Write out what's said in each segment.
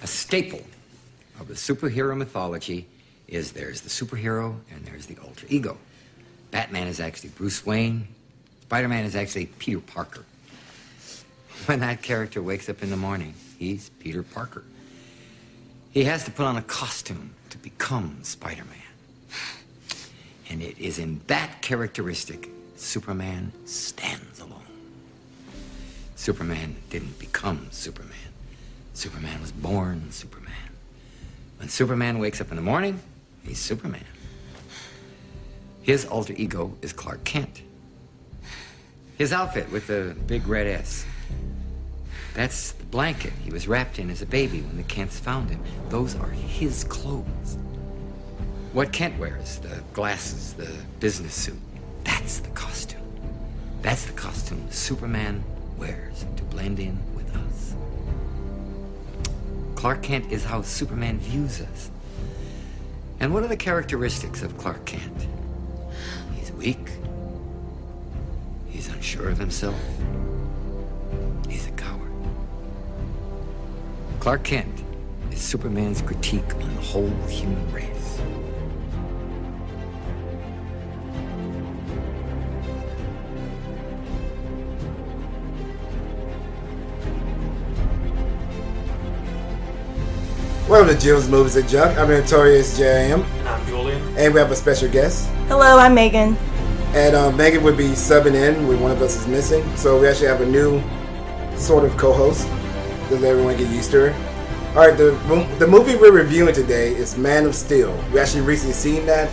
A staple of the superhero mythology is there's the superhero and there's the alter ego. Batman is actually Bruce Wayne. Spider-Man is actually Peter Parker. When that character wakes up in the morning, he's Peter Parker. He has to put on a costume to become Spider-Man. And it is in that characteristic Superman stands alone. Superman didn't become Superman. Superman was born Superman. When Superman wakes up in the morning, he's Superman. His alter ego is Clark Kent. His outfit with the big red S. That's the blanket he was wrapped in as a baby when the Kents found him. Those are his clothes. What Kent wears, the glasses, the business suit, that's the costume. That's the costume Superman wears to blend in with us. Clark Kent is how Superman views us. And what are the characteristics of Clark Kent? He's weak. He's unsure of himself. He's a coward. Clark Kent is Superman's critique on the whole human race. Welcome to Jill's Movies and Junk. I'm Notorious J.M. And I'm Julian. And we have a special guest. Hello, I'm Megan. And Megan would be subbing in when one of us is missing. So we actually have a new sort of co-host. Let everyone get used to her. Alright, the movie we're reviewing today is Man of Steel. We actually recently seen that,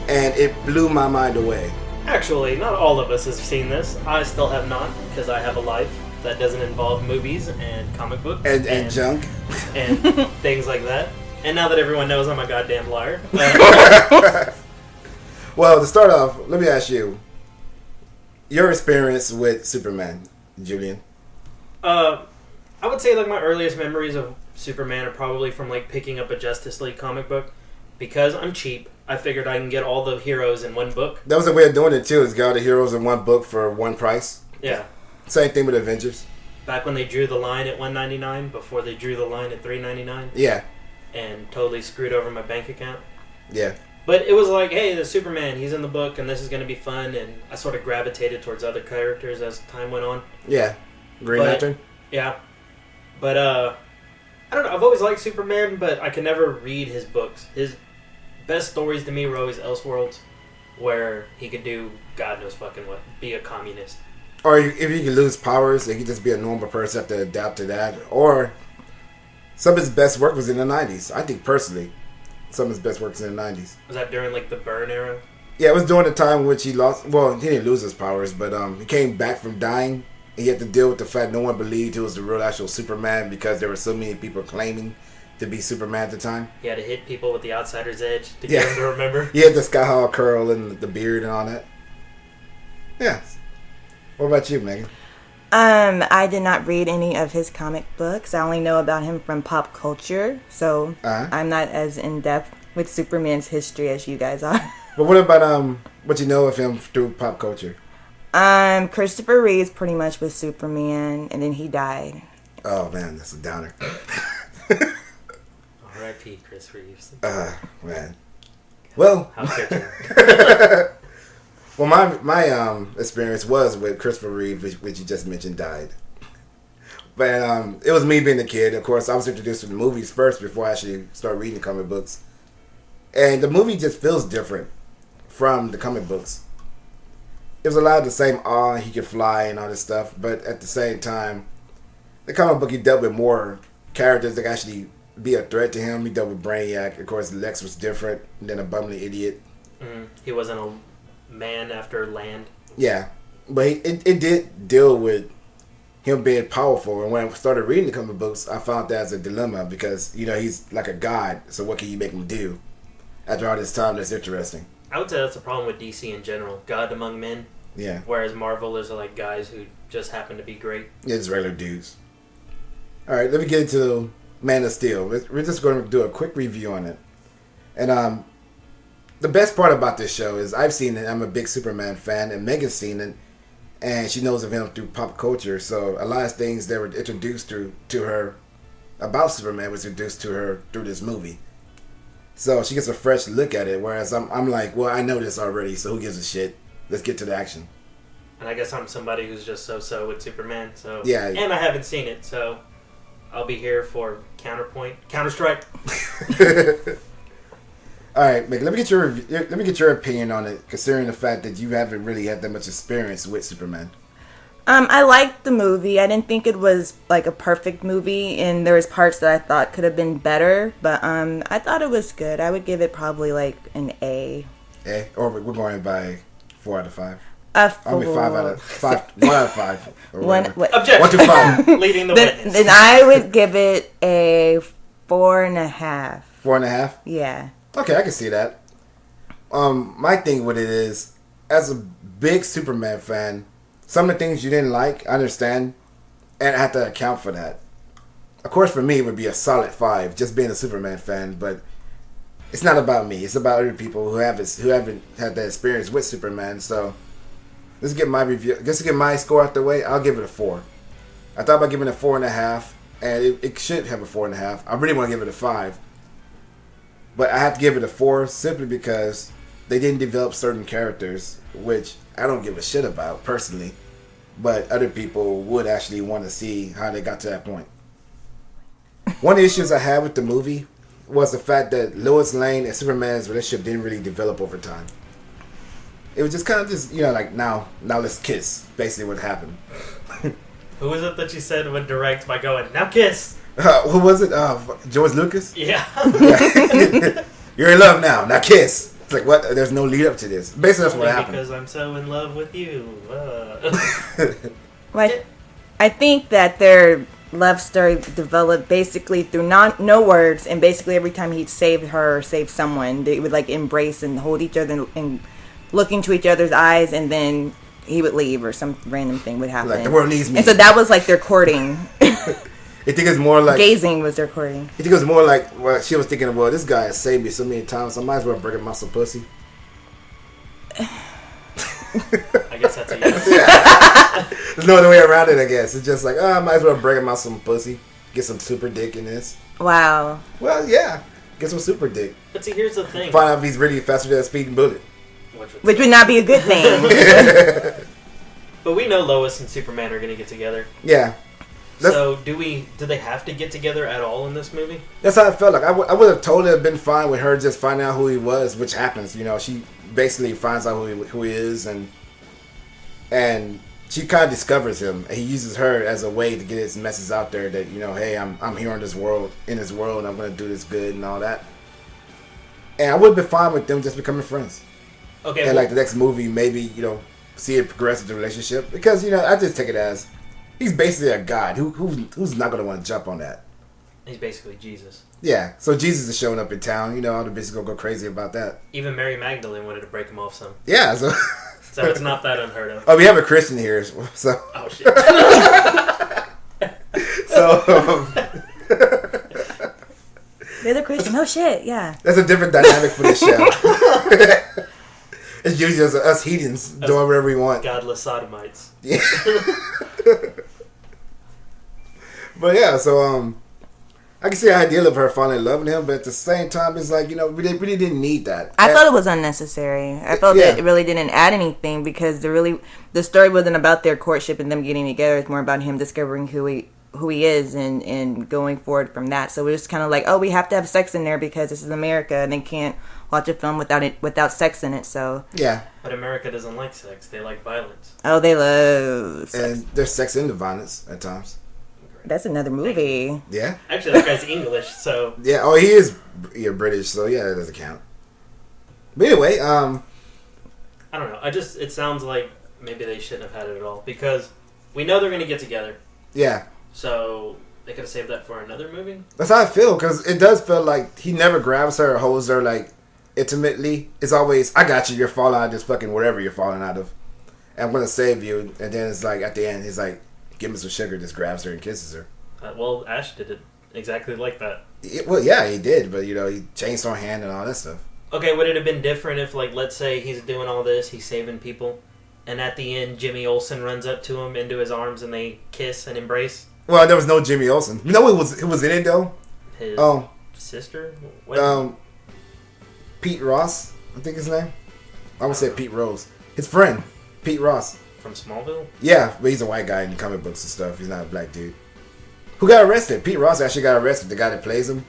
and it blew my mind away. Actually, not all of us have seen this. I still have not, because I have a life that doesn't involve movies and comic books. And junk. And things like that. And now that everyone knows I'm a goddamn liar. Well, to start off, let me ask you your experience with Superman, Julian. I would say like my earliest memories of Superman are probably from like picking up a Justice League comic book. Because I'm cheap, I figured I can get all the heroes in one book. That was a way of doing it too, is get all the heroes in one book for one price. Yeah. Same thing with Avengers. Back when they drew the line at $1.99, before they drew the line at $3.99. Yeah. And totally screwed over my bank account. Yeah. But it was like, hey, the Superman, he's in the book, and this is going to be fun. And I sort of gravitated towards other characters as time went on. Yeah. Green Lantern? Yeah. But, I don't know. I've always liked Superman, but I could never read his books. His best stories to me were always Elseworlds, where he could do God knows fucking what. Be a communist. Or if you can lose powers, he could just be a normal person, have to adapt to that. Or some of his best work was in the 90s. I think personally, some of his best work was in the 90s. Was that during, like, the Byrne era? Yeah, it was during the time in which he lost... Well, he didn't lose his powers, but he came back from dying. And he had to deal with the fact no one believed he was the real actual Superman because there were so many people claiming to be Superman at the time. He had to hit people with the outsider's edge to get them to remember. He had the Skyhawk curl and the beard and all that. Yeah. What about you, Megan? I did not read any of his comic books. I only know about him from pop culture, so I'm not as in-depth with Superman's history as you guys are. But what about what you know of him through pop culture? Christopher Reeves pretty much was Superman, and then he died. Oh, man, that's a downer. R.I.P. Chris Reeves. Man. Well... How could you? Well, my experience was with Christopher Reeve, which you just mentioned, died. But it was me being a kid. Of course, I was introduced to the movies first before I actually started reading the comic books. And the movie just feels different from the comic books. It was a lot of the same awe, he could fly and all this stuff. But at the same time, the comic book, he dealt with more characters that could actually be a threat to him. He dealt with Brainiac. Of course, Lex was different than a bumbling idiot. He wasn't a man after land. Yeah, but it did deal with him being powerful. And when I started reading the comic books, I found that as a dilemma because, you know, he's like a god. So what can you make him do? After all this time, that's interesting. I would say that's a problem with DC in general. God among men. Yeah. Whereas Marvel is like guys who just happen to be great. Yeah, just regular dudes. All right, let me get into Man of Steel. We're just going to do a quick review on it. And the best part about this show is I've seen it. I'm a big Superman fan, and Megan's seen it, and she knows of him through pop culture. So a lot of things that were introduced to her about Superman was introduced to her through this movie. So she gets a fresh look at it, whereas I'm like, well, I know this already, so who gives a shit? Let's get to the action. And I guess I'm somebody who's just so-so with Superman, so... Yeah. And I haven't seen it, so I'll be here for Counter-Strike. All right, Mick, let me get your opinion on it, considering the fact that you haven't really had that much experience with Superman. I liked the movie. I didn't think it was like a perfect movie, and there was parts that I thought could have been better, but I thought it was good. I would give it probably like an A. A? Or we're going by 4 out of 5. A 5 out of 5. 1 out of 5. Objection. 1 to 5. Leading the witness. Then I would give it a 4.5. 4.5. Yeah. Okay, I can see that. My thing with it is, as a big Superman fan, some of the things you didn't like, I understand, and I have to account for that. Of course, for me, it would be a solid 5, just being a Superman fan, but it's not about me. It's about other people who haven't had that experience with Superman. So let's get my review. Just to get my score out the way, I'll give it a 4. I thought about giving it a 4.5, and it should have a 4.5. I really want to give it a 5, but I have to give it a 4 simply because they didn't develop certain characters, which I don't give a shit about personally, but other people would actually want to see how they got to that point. One of the issues I had with the movie was the fact that Lois Lane and Superman's relationship didn't really develop over time. It was just kind of just, like, now let's kiss, basically what happened. Who was it that you said would direct by going, now kiss? Who was it? George Lucas? Yeah. You're in love now kiss. It's like, what? There's no lead up to this. Basically, that's what Only happened. because I'm so in love with you. Well, I think that their love story developed basically through no words, and basically every time he'd save her or save someone, they would like embrace and hold each other and look into each other's eyes, and then he would leave or some random thing would happen. Like, the world needs me. And so that was like their courting. You think it's more like Gazing was their courting. You think it was more like, well, she was thinking, well, this guy has saved me so many times, so I might as well break him out some pussy. I guess that's a yes. Yeah. There's no other way around it, I guess. It's just like, I might as well break him out some pussy. Get some super dick in this. Wow. Well, yeah. Get some super dick. But see, here's the thing. Find out if he's really faster than a speeding bullet. Which would not be a good thing. But we know Lois and Superman are going to get together. Yeah. So do they have to get together at all in this movie? That's how I felt like. I would have totally been fine with her just finding out who he was, which happens. She basically finds out who he is, and she kind of discovers him, and he uses her as a way to get his message out there that, hey, I'm here in this world, and I'm going to do this good and all that. And I would have been fine with them just becoming friends. Okay. And like the next movie, maybe, see it progress with the relationship, because I just take it as he's basically a god. Who's not going to want to jump on that? He's basically Jesus. Yeah, so Jesus is showing up in town. All the bitches gonna go crazy about that. Even Mary Magdalene wanted to break him off some. Yeah, so So it's not that unheard of. Oh, we have a Christian here, so. Oh shit. So. They're the Christian. Oh shit, yeah. That's a different dynamic for this show. It's usually just us heathens doing whatever we want. Godless sodomites. Yeah. But yeah, so I can see the idea of her falling in love with him, but at the same time, it's like, we really didn't need that. I thought it was unnecessary. I felt that it really didn't add anything because the story wasn't about their courtship and them getting together. It's more about him discovering who he is and going forward from that. So it was kind of like, oh, we have to have sex in there because this is America and they can't watch a film without sex in it. So yeah. But America doesn't like sex. They like violence. Oh, they love sex. And there's sex into violence at times. That's another movie. Yeah. Actually, that guy's English, so... Yeah, he is British, so yeah, that doesn't count. But anyway, I don't know. It sounds like maybe they shouldn't have had it at all, because we know they're going to get together. Yeah. So they could have saved that for another movie? That's how I feel, because it does feel like he never grabs her or holds her, like, intimately. It's always, I got you, you're falling out of this fucking whatever you're falling out of. And I'm going to save you. And then it's like, at the end, he's like, give me some sugar, just grabs her and kisses her. Well, Ash did it exactly like that. Well, yeah, he did, but, he changed her hand and all that stuff. Okay, would it have been different if, like, let's say he's doing all this, he's saving people, and at the end, Jimmy Olsen runs up to him into his arms and they kiss and embrace? Well, there was no Jimmy Olsen. You know who was in it though? His Um, sister? What? Pete Ross, I think his name. I would say Pete Rose. His friend, Pete Ross. From Smallville? Yeah, but he's a white guy in the comic books and stuff. He's not a black dude. Who got arrested? Pete Ross actually got arrested. The guy that plays him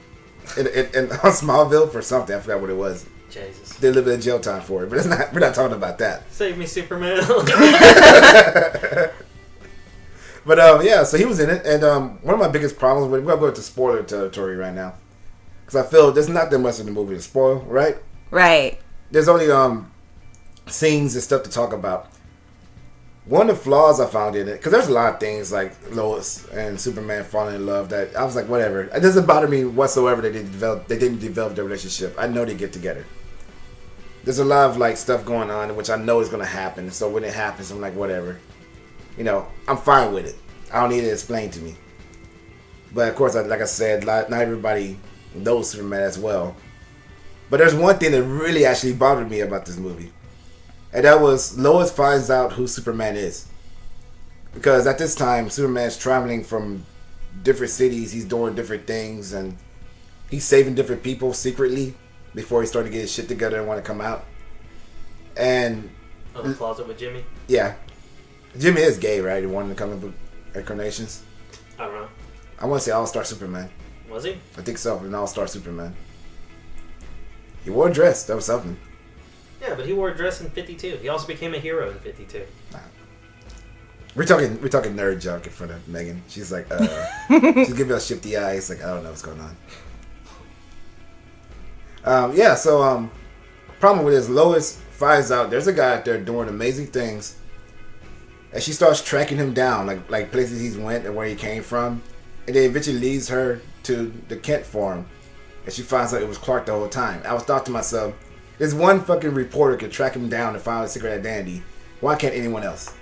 in on Smallville for something. I forgot what it was. Jesus. Did a little bit of jail time for it, but it's not. We're not talking about that. Save me, Superman. But yeah, so he was in it, and one of my biggest problems with it, we're gonna go into spoiler territory right now, because I feel there's not that much in the movie to spoil, right? Right. There's only scenes and stuff to talk about. One of the flaws I found in it, because there's a lot of things like Lois and Superman falling in love that I was like, whatever. It doesn't bother me whatsoever that they didn't develop their relationship. I know they get together. There's a lot of like stuff going on which I know is gonna happen. So when it happens, I'm like, whatever. You know, I'm fine with it. I don't need it explained to me. But of course, like I said, not everybody knows Superman as well. But there's one thing that really actually bothered me about this movie. And that was Lois finds out who Superman is. Because at this time, Superman's traveling from different cities. He's doing different things. And he's saving different people secretly before he started to get his shit together and want to come out. And Oh, the closet with Jimmy? yeah. Jimmy is gay, right? He won the comic book incarnations. I don't know. I want to say All-Star Superman. Was he? I think so. An All-Star Superman. He wore a dress. That was something. Yeah, but he wore a dress in 52. He also became a hero in 52. We're talking nerd junk in front of Megan. She's like, she's giving us shifty eyes. Like, I don't know what's going on. Yeah. So, problem with this, Lois finds out there's a guy out there doing amazing things, and she starts tracking him down, like places he's went and where he came from, and then eventually leads her to the Kent farm, and she finds out it was Clark the whole time. I was thought to myself, this one fucking reporter could track him down and find a secret identity. Why can't anyone else?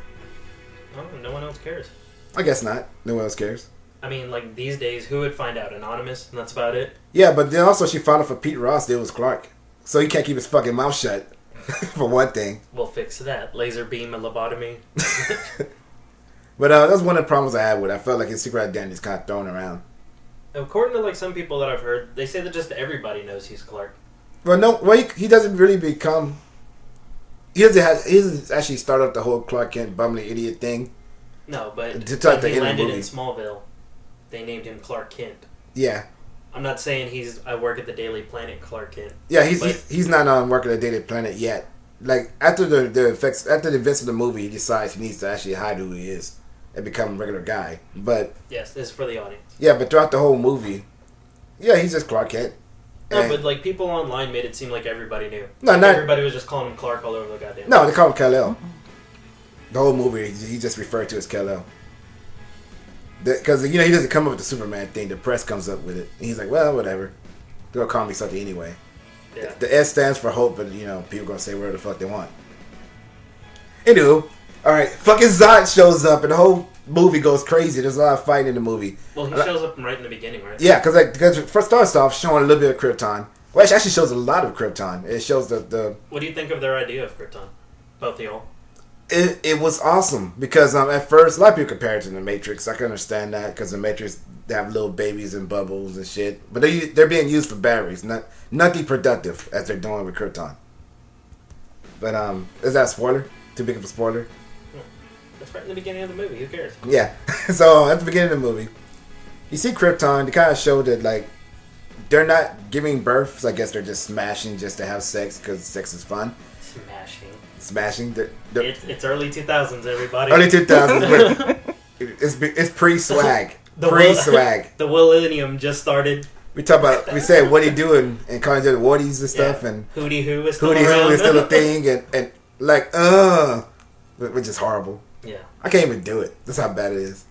Oh, no one else cares. I guess not. No one else cares. I mean, like, these days, who would find out? Anonymous? And that's about it? Yeah, but then also she found out for Pete Ross that it was Clark. So he can't keep his fucking mouth shut, for one thing. We'll fix that. Laser beam and lobotomy. But that's one of the problems I had with it. I felt like his secret identity is kind of thrown around. According to, like, some people that I've heard, they say that just everybody knows he's Clark. Well, no, well, he doesn't really become... He doesn't actually start up the whole Clark Kent bumbling idiot thing. No, but To type the when he end of the landed in movie. Smallville, they named him Clark Kent. Yeah. I'm not saying I work at the Daily Planet Clark Kent. Yeah, But- he's not working at Daily Planet yet. Like, after the events of the movie, he decides he needs to actually hide who he is and become a regular guy. But, Yes, this is for the audience. yeah, but throughout the whole movie, yeah, he's just Clark Kent. No, And- but, like, people online made it seem like everybody knew. No, Like, not- everybody was just calling him Clark all over the goddamn No, they call him Kal-El. The whole movie, he just referred to as Kal-El. Because, he doesn't come up with the Superman thing. The press comes up with it. And he's like, well, whatever. They'll call me something anyway. Yeah. The S stands for hope, but, people going to say whatever the fuck they want. Anywho, alright, fucking Zod shows up and the whole movie goes crazy. There's a lot of fighting in the movie. Well, he shows up right in the beginning, right? Yeah, because first starts off showing a little bit of Krypton. Well, it actually shows a lot of Krypton. It shows the What do you think of their idea of Krypton? Both of y'all? It was awesome because at first a lot of people compare it to the Matrix. I can understand that because the Matrix, they have little babies and bubbles and shit, but they're being used for batteries, nothing productive as they're doing with Krypton. But is that a spoiler? Too big of a spoiler? That's right in the beginning of the movie. Who cares? Yeah. So at the beginning of the movie, you see Krypton. They kind of show that like they're not giving birth. So I guess they're just smashing just to have sex because sex is fun. Smashing. It's early 2000s, everybody. Early 2000s. But it's pre-swag. Pre-swag. The Millennium just started. We said what he doing and calling it Woody's and stuff, and Hootie Hoo is still Hootie around. Hoo is still a thing, and like which is horrible. Yeah. I can't even do it. That's how bad it is.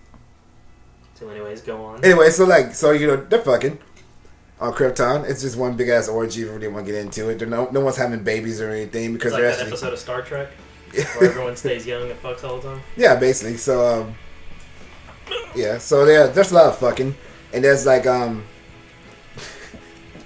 So anyways, go on. Anyway, so they're fucking on Krypton. It's just one big ass orgy. If you really want to get into it, no one's having babies or anything because It's like they're that actually episode of Star Trek where everyone stays young and fucks all the time. yeah, basically. So yeah, so there's a lot of fucking, and there's like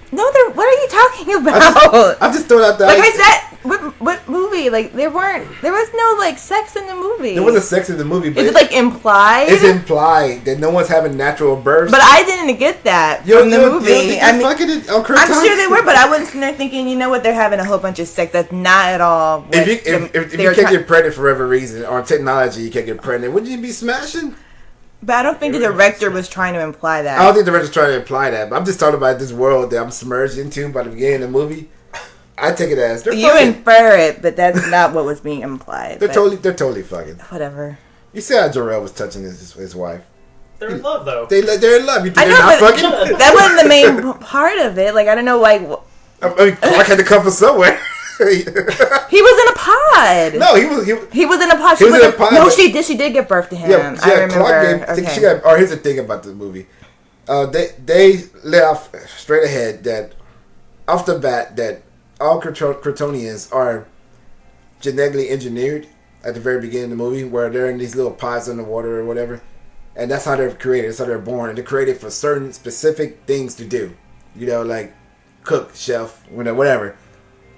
No, what are you talking about? I'm just throwing out the Like I said, what movie? Like there was no like sex in the movie. There wasn't sex in the movie, but Is it like implied? it's implied that no one's having natural births. But I didn't get that from the movie. I mean, I'm sure they were, but I wasn't sitting there thinking, you know what, they're having a whole bunch of sex. That's not at all. What if you can't get pregnant for whatever reason, or technology, you can't get pregnant, wouldn't you be smashing? But I don't think the director was trying to imply that. I don't think the director's trying to imply that, but I'm just talking about this world that I'm submerged into by the beginning of the movie. I take it as you infer it, but that's not what was being implied. They're totally fucking. Whatever. You see how Jarrell was touching his wife? They're in love, though. They're in love. You think I they're know, not but fucking? that wasn't the main part of it. Like I don't know, like I mean, Clark had to come from somewhere. he was in a pod. No, he was in a pod. He was in a pod. No, but- she did. She did give birth to him. Yeah, I remember. Clark gave, Okay. she got. Or here's the thing about the movie. They let off straight ahead that off the bat that all Kryptonians are genetically engineered at the very beginning of the movie, where they're in these little pods in the water or whatever, and that's how they're created. That's how they're born, and they're created for certain specific things to do. You know, like cook, chef, whatever.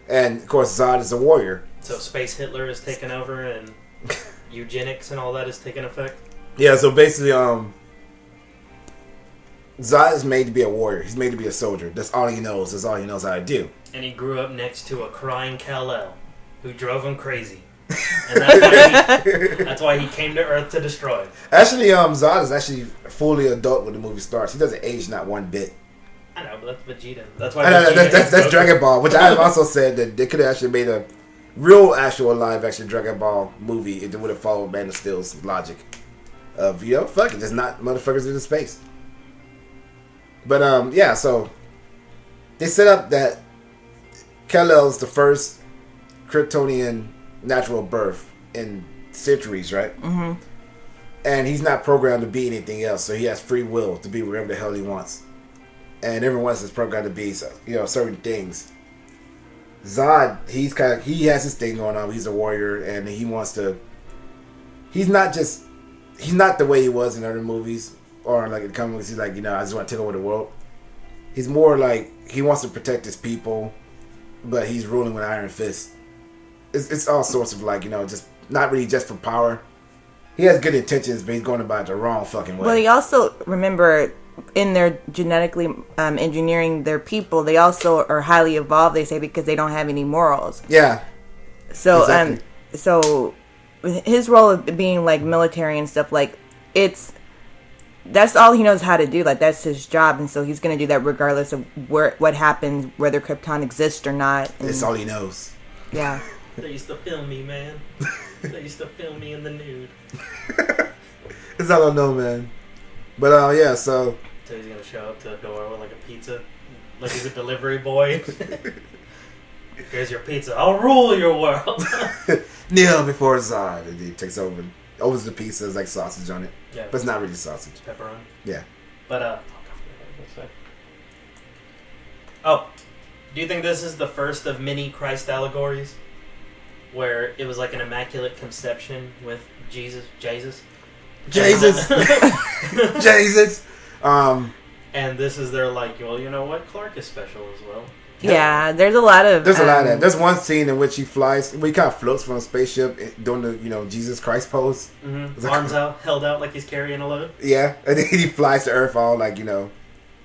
And of course, Zod is a warrior. So Space Hitler is taken over, and eugenics and all that is taking effect. Yeah, so basically, Zod is made to be a warrior. He's made to be a soldier. That's all he knows. That's all he knows how to do. And he grew up next to a crying Kal-El, who drove him crazy. And that's why he came to Earth to destroy him. Actually, Zod is actually fully adult when the movie starts. He doesn't age not one bit. I know, but that's Vegeta. That's why I know, Vegeta that's is Dragon Ball, which I have also said that they could have actually made a real, actual live action Dragon Ball movie if they would have followed Man of Steel's logic of, fuck it, just not motherfuckers into space. But yeah, so they set up that Kal-El's the first Kryptonian natural birth in centuries, right? Mm-hmm. And he's not programmed to be anything else, so he has free will to be wherever the hell he wants. And everyone else is programmed to be, certain things. Zod, he has his thing going on. He's a warrior, and he wants to. He's not the way he was in other movies or like in comic movies. He's like, I just want to take over the world. He's more like he wants to protect his people, but he's ruling with iron fist. It's all sorts of just not really just for power. He has good intentions, but he's going about it the wrong fucking way. Well, he also, remember, in their genetically engineering their people, they also are highly evolved, they say, because they don't have any morals. Yeah. So, Exactly. So his role of being like military and stuff, like that's all he knows how to do. Like that's his job, and so he's gonna do that regardless of what happens, whether Krypton exists or not. And, That's all he knows. yeah. They used to film me, man. They used to film me in the nude. That's all I know, man. But yeah, so So he's gonna show up to the door with like a pizza, like he's a delivery boy. Here's your pizza. I'll rule your world. kneel before Zod, and he takes over, opens the pizza, there's like sausage on it, Yeah, but it's not really sausage. pepperoni. Yeah. But fuck, I forgot what I was gonna say. Oh, do you think this is the first of many Christ allegories, where it was like an immaculate conception with Jesus? Jesus. And this is their like, well, you know what? Clark is special as well. Yeah, there's a lot of... There's a lot of that. There's one scene in which he flies, he kind of floats from a spaceship doing the, Jesus Christ pose. Mm-hmm. Like- Arms out, held out like he's carrying a load. Yeah. And then he flies to Earth all like,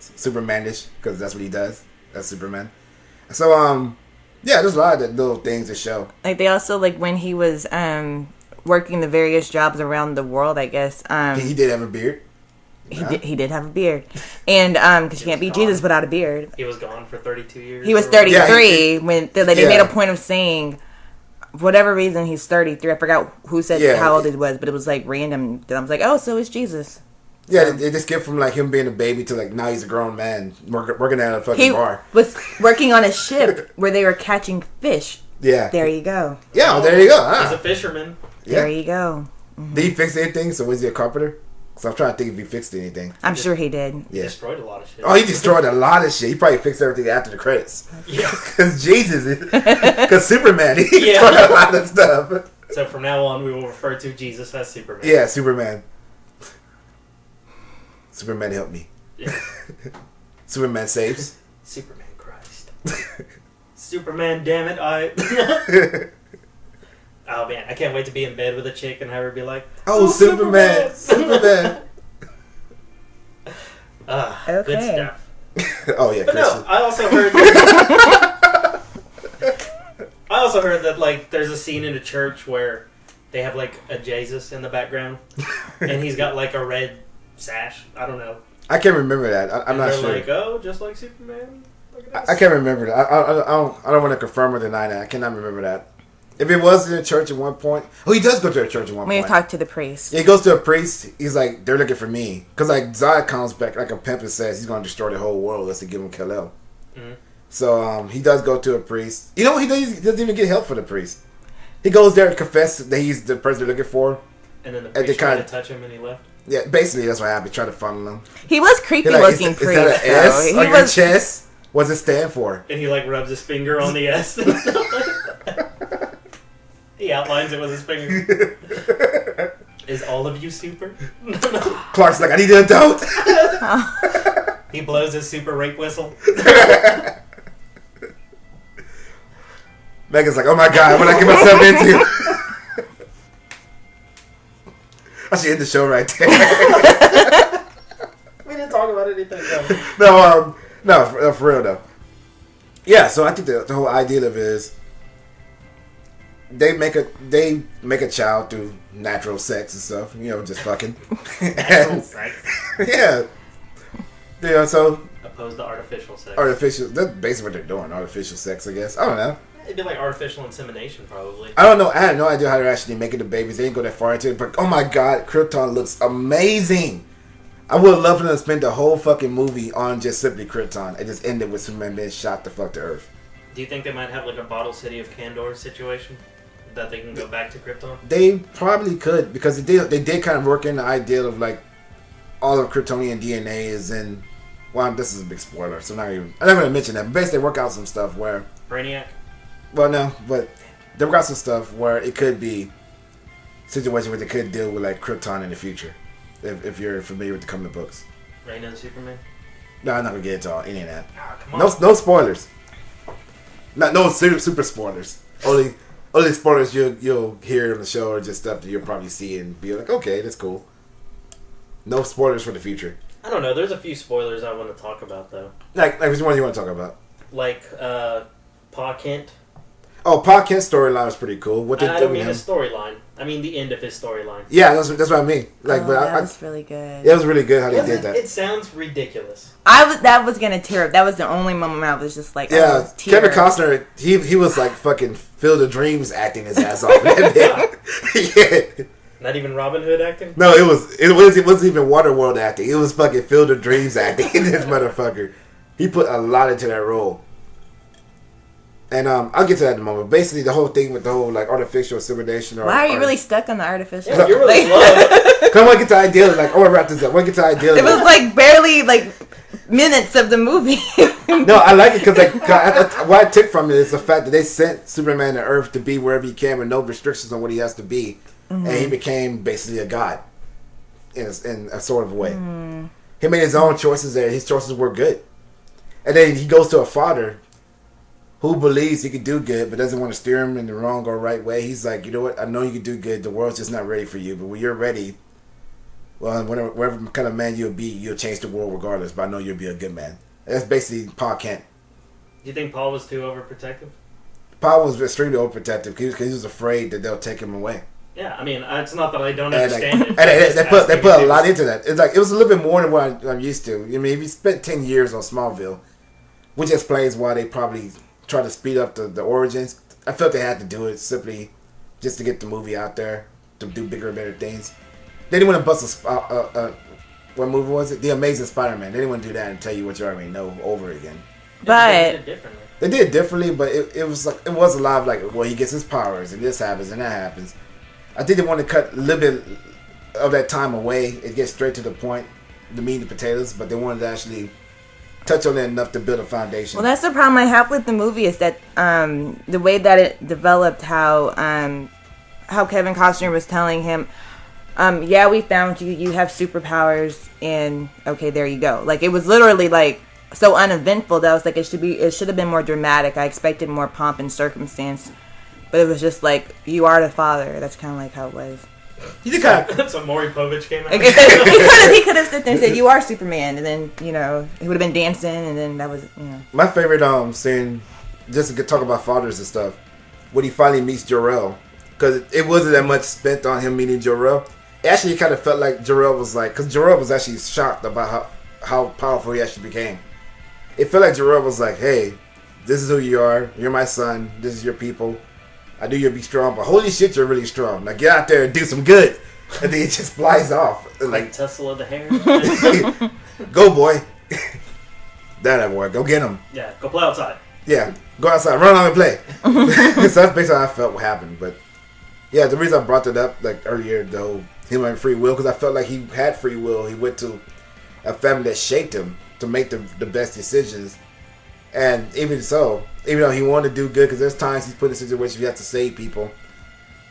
Superman-ish, because that's what he does. That's Superman. So, yeah, there's a lot of that little things to show. Like, they also, like, when he was working the various jobs around the world, I guess... He did have a beard. He did have a beard. And, because you can't be Jesus without a beard. He was gone for 32 years. He was or 33 Yeah, when they made a point of saying, for whatever reason, he's 33. I forgot who said how old he was, but it was, like, random. Then I was like, oh, so it's Jesus. Yeah, they just get from, like, him being a baby to, like, now he's a grown man working at a fucking He bar. was working on a ship where they were catching fish. Yeah. There you go. Yeah, there you go. He's a fisherman. There you go. Did he fix anything? So was he a carpenter? Because I'm trying to think if he fixed anything. I'm sure he did. He Yeah. destroyed a lot of shit. Oh, he destroyed a lot of shit. He probably fixed everything after the credits. Yeah. Because Jesus, because Superman, he Yeah. destroyed a lot of stuff. So from now on, we will refer to Jesus as Superman. Yeah, Superman. Superman help me. Yeah. Superman saves. Superman Christ. Superman, damn it, Oh man, I can't wait to be in bed with a chick and have her be like, Oh, Superman! Superman! Good Okay. stuff. Oh, yeah, But Christian. no, I also heard that like there's a scene in a church where they have like a Jesus in the background, and he's got like a red sash. I don't know. I can't remember that. I'm And not they're sure. like, oh, just like Superman. Look at us. I can't remember that. I don't want to confirm or deny that. I cannot remember that. If it was in a church at one point, oh, he does go to a church at one When you point. talk to the priest. Yeah, he goes to a priest. He's like, they're looking for me, because like Zod comes back like a pimp and says he's going to destroy the whole world unless they give him Kal-El. Mhm. So he does go to a priest. You know what he does? He doesn't even get help for the priest. He goes there and confesses that he's the person they're looking for. And then the they priest tried kinda- to touch him and he left. Yeah, basically that's what happened. Try to funnel him. He was creepy He's like, looking is priest. that an S though. on He your was. chest? What's it stand for? And he like rubs his finger on the S. He outlines it with his finger. Is all of you super? Clark's like, I need an adult. He blows his super rape whistle. Megan's like, oh my god, what did I get myself into? I should end the show right there. We didn't talk about anything else. No, for real though. Yeah, so I think the whole idea of it is they make a child through natural sex and stuff, just fucking. Natural sex. Yeah. So Opposed to artificial sex. artificial, that's basically what they're doing, artificial sex, I guess. I don't know. It'd be like artificial insemination, probably. I don't know. I had no idea how they're actually making the babies. They didn't go that far into it, but oh my god, Krypton looks amazing. I would love for them to spend the whole fucking movie on just simply Krypton and just end it with Superman being shot the fuck to Earth. Do you think they might have like a bottle city of Kandor situation? That they can go back to Krypton? They probably could, because they did kind of work in the idea of like all of Kryptonian DNA is in. Well, this is a big spoiler, so I'm not going to mention that. But basically, they work out some stuff where. Brainiac? Well, no, but they work out some stuff where it could be a situation where they could deal with like Krypton in the future, if you're familiar with the comic books. Reign of Superman? No, I'm not gonna get into any of that. Ah, come on. No spoilers. No super spoilers. Only spoilers you'll hear on the show are just stuff that you'll probably see and be like, okay, that's cool. No spoilers for the future. I don't know. There's a few spoilers I want to talk about, though. Like which one do you want to talk about? Like, Pa Kent. Oh, Pa Kent's storyline was pretty cool. What they I did don't with mean him. his storyline. I mean the end of his storyline. Yeah, that's what I mean. Like, Oh, but that I was really good. it was really good how they did that. It sounds ridiculous. That was gonna tear up. That was the only moment I was just like, Yeah, oh, tear. Kevin Costner, he was like fucking Field of Dreams acting his ass off in that bit. Yeah. Not even Robin Hood acting? No, it wasn't even Waterworld acting. It was fucking Field of Dreams acting in this motherfucker. He put a lot into that role. And I'll get to that in a moment. Basically, the whole thing with the whole like artificial insemination. Why are you really stuck on the artificial? Yeah, you're really slow. Cause I want to get to the idea. Like, I want to wrap this up. I want to get to the idea. It was like barely like minutes of the movie. No, I like it because what I took from it is the fact that they sent Superman to Earth to be wherever he can with no restrictions on what he has to be, and he became basically a god in a sort of way. He made his own choices there. His choices were good, and then he goes to a father who believes he could do good but doesn't want to steer him in the wrong or right way. He's like, you know what? I know you can do good. The world's just not ready for you, but when you're ready, well, whatever kind of man you'll be, you'll change the world regardless. But I know you'll be a good man. That's basically Pa Kent. Do you think Paul was too overprotective? Pa was extremely overprotective because he was afraid that they'll take him away. Yeah, I mean, it's not that I don't And, like, understand it. and they put a Asking lot things. into that. It was a little bit more than what I'm used to. I mean, if you spent 10 years on Smallville, which explains why they probably try to speed up the origins. I felt they had to do it simply just to get the movie out there to do bigger and better things. They didn't want to bust what movie was it? The Amazing Spider-Man. They didn't want to do that and tell you what you already know over again. They But did it differently. They did it differently, but it was like it was a lot of like, well, he gets his powers and this happens and that happens. I think they want to cut a little bit of that time away and get straight to the point, the meat and potatoes, but they wanted to actually touch on it enough to build a foundation. well, that's the problem I have with the movie is that the way that it developed, how Kevin Costner was telling him, yeah, we found you. You have superpowers, and okay, there you go. Like it was literally like so uneventful that I was like, it should have been more dramatic. I expected more pomp and circumstance, but it was just like, you are the father. That's kind of like how it was. You did kind of. So Maury Povich came out. He could have sit there and said, "You are Superman," and then he would have been dancing, and then that was My favorite scene, just to talk about fathers and stuff, when he finally meets Jor-El, because it wasn't that much spent on him meeting Jor-El. Actually, it kind of felt like Jor-El was like, because Jor-El was actually shocked about how powerful he actually became. It felt like Jor-El was like, "Hey, this is who you are. You're my son. This is your people. I knew you'd be strong, but holy shit, you're really strong. Now get out there and do some good." And then he just flies off. And Like like, Tesla of the hair. go boy. That boy, go get him. Yeah, go play outside. Yeah, go outside, run on and play. So that's basically how I felt what happened. But yeah, the reason I brought that up like earlier, the whole him having free will, because I felt like he had free will. He went to a family that shaped him to make the best decisions. And even so, even though he wanted to do good, because there's times he's put in situations you have to save people,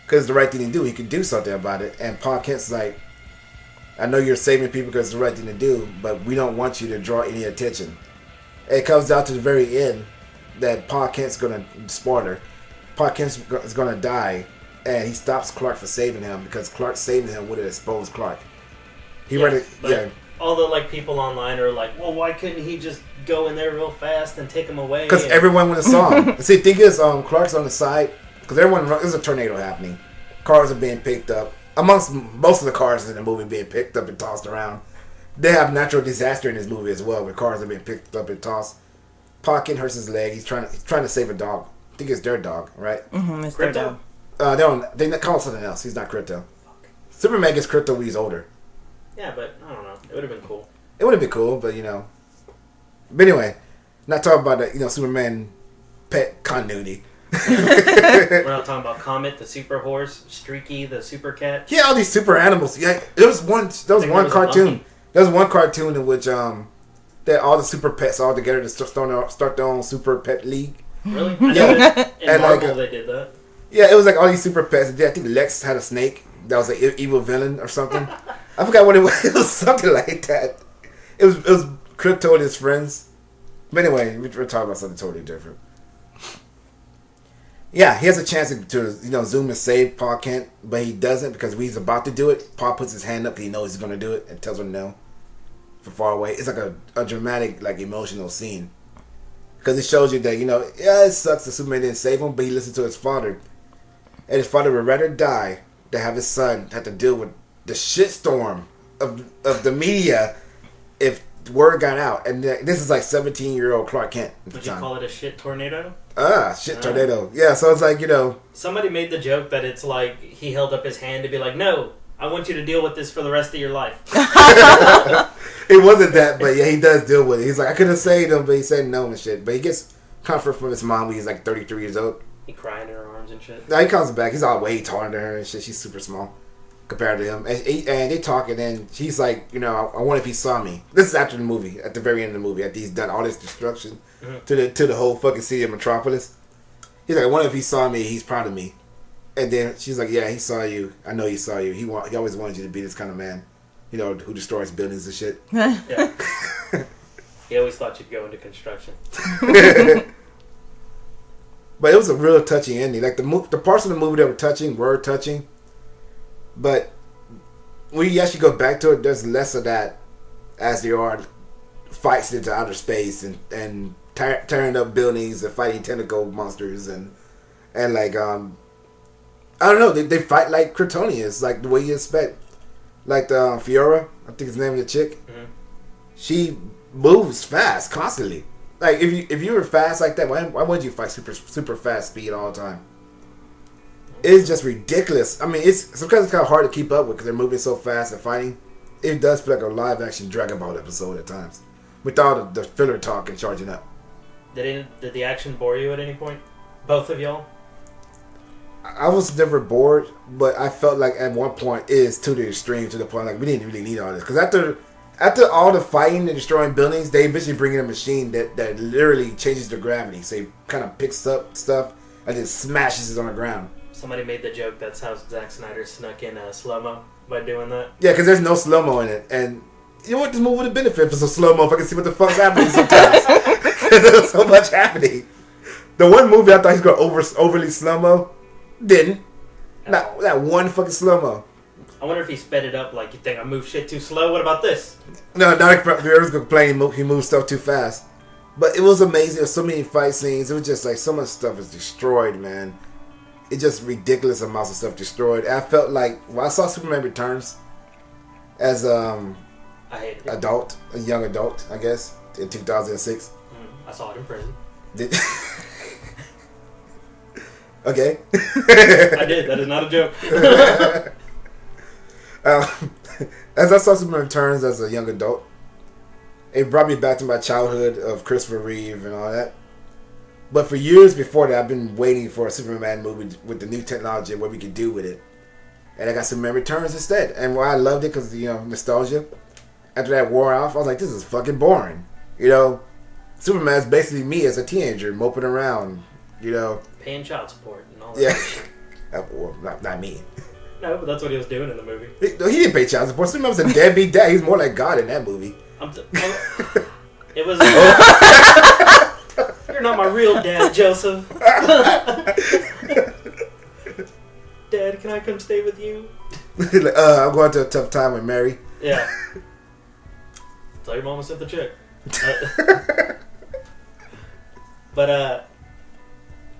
because it's the right thing to do. He could do something about it. And Pa Kent's like, I know you're saving people because it's the right thing to do, but we don't want you to draw any attention. And it comes down to the very end that Pa Kent's going to Sparta. Pa Kent is going to die, and he stops Clark from saving him, because Clark saving him would have exposed Clark. All the people online are like, well, why couldn't he just go in there real fast and take him away? Because everyone went and saw him. See, the thing is, Clark's on the side, because there's a tornado happening. Cars are being picked up. Amongst most of the cars in the movie being picked up and tossed around. They have natural disaster in this movie as well, where cars are being picked up and tossed. Pa Kent hurts his leg. He's trying to save a dog. I think it's their dog, right? Mm-hmm, it's their Crypto? dog. They call him something else. He's not Crypto. Superman gets Crypto when he's older. Yeah, but I don't know. It would have been cool. It would have been cool, but But anyway, not talking about the Superman pet continuity. We're not talking about Comet, the super horse, Streaky, the super cat. Yeah, all these super animals. Yeah, there was one a cartoon. monkey. There was one cartoon in which that all the super pets all together to start their own super pet league. Really? Yeah. In And Marvel, they did that. Yeah, it was like all these super pets. I think Lex had a snake that was an evil villain or something. I forgot what it was. It was something like that. It was Crypto and his friends. But anyway, we're talking about something totally different. Yeah, he has a chance to zoom and save Pa Kent, but he doesn't, because when he's about to do it, Pa puts his hand up because he knows he's going to do it and tells him no from far away. It's like a dramatic, emotional scene. Because it shows you that, it sucks that Superman didn't save him, but he listened to his father. And his father would rather die than have his son have to deal with the shitstorm of the media if word got out. And this is like 17-year-old Clark Kent at the Would you time. call it a shit tornado? Shit tornado. Yeah, so it's like, Somebody made the joke that it's like he held up his hand to be like, no, I want you to deal with this for the rest of your life. It wasn't that, but yeah, he does deal with it. He's like, I could have saved him, but he said no and shit. But he gets comfort from his mom when he's like 33 years old. He crying in her arms and shit. Now he comes back. He's all way taller than her and shit. She's super small compared to him. And they talk, and then she's like, I wonder if he saw me. This is after the movie, at the very end of the movie, after he's done all this destruction to the whole fucking city of Metropolis. He's like, I wonder if he saw me. He's proud of me. And then she's like, yeah, he saw you. I know he saw you. He always wanted you to be this kind of man, who destroys buildings and shit. Yeah. He always thought you'd go into construction. But it was a real touching ending. Like the parts of the movie that were touching. But when you actually go back to it, there's less of that as there are fights into outer space and tearing up buildings and fighting tentacle monsters and like I don't know, they fight like Kryptonians, like the way you expect. Like the Fiora, I think it's the name of the chick. Mm-hmm. She moves fast constantly. Like if you were fast like that, why would you fight super fast speed all the time? It's just ridiculous. I mean, sometimes it's kind of hard to keep up with because they're moving so fast and fighting. It does feel like a live action Dragon Ball episode at times, with all the filler talk and charging up. Did the action bore you at any point? Both of y'all? I was never bored, but I felt like at one point it is to the extreme, to the point like we didn't really need all this. Because after all the fighting and destroying buildings, they eventually bring in a machine that literally changes the gravity. So it kind of picks up stuff and then smashes it on the ground. Somebody made the joke that's how Zack Snyder snuck in slow-mo by doing that. Yeah, because there's no slow-mo in it. And You know what? This movie would have benefited for some slow mo if I could see what the fuck's happening sometimes. There was so much happening. The one movie I thought he was going overly slow mo, didn't. Not that one fucking slow mo. I wonder if he sped it up like you think I move shit too slow. What about this? No, not everyone's complaining he moved stuff too fast. But it was amazing. There was so many fight scenes. It was just like so much stuff is destroyed, man. It's just ridiculous amounts of stuff destroyed. I felt like when I saw Superman Returns as I hated it. a young adult, I guess, in 2006. I saw it in prison. Did okay. I did. That is not a joke. As I saw Superman Returns as a young adult, it brought me back to my childhood of Christopher Reeve and all that. But for years before that, I've been waiting for a Superman movie with the new technology and what we could do with it. And I got Superman Returns instead. And why I loved it because, nostalgia. After that wore off, I was like, this is fucking boring. Superman's basically me as a teenager moping around, Paying child support and all that. Yeah. Well, not me. No, but that's what he was doing in the movie. He didn't pay child support. Superman was a deadbeat dad. He's more like God in that movie. It was. You're not my real dad, Joseph. Dad, can I come stay with you? I'm going through a tough time with Mary. Yeah. Tell your mama sent the check. But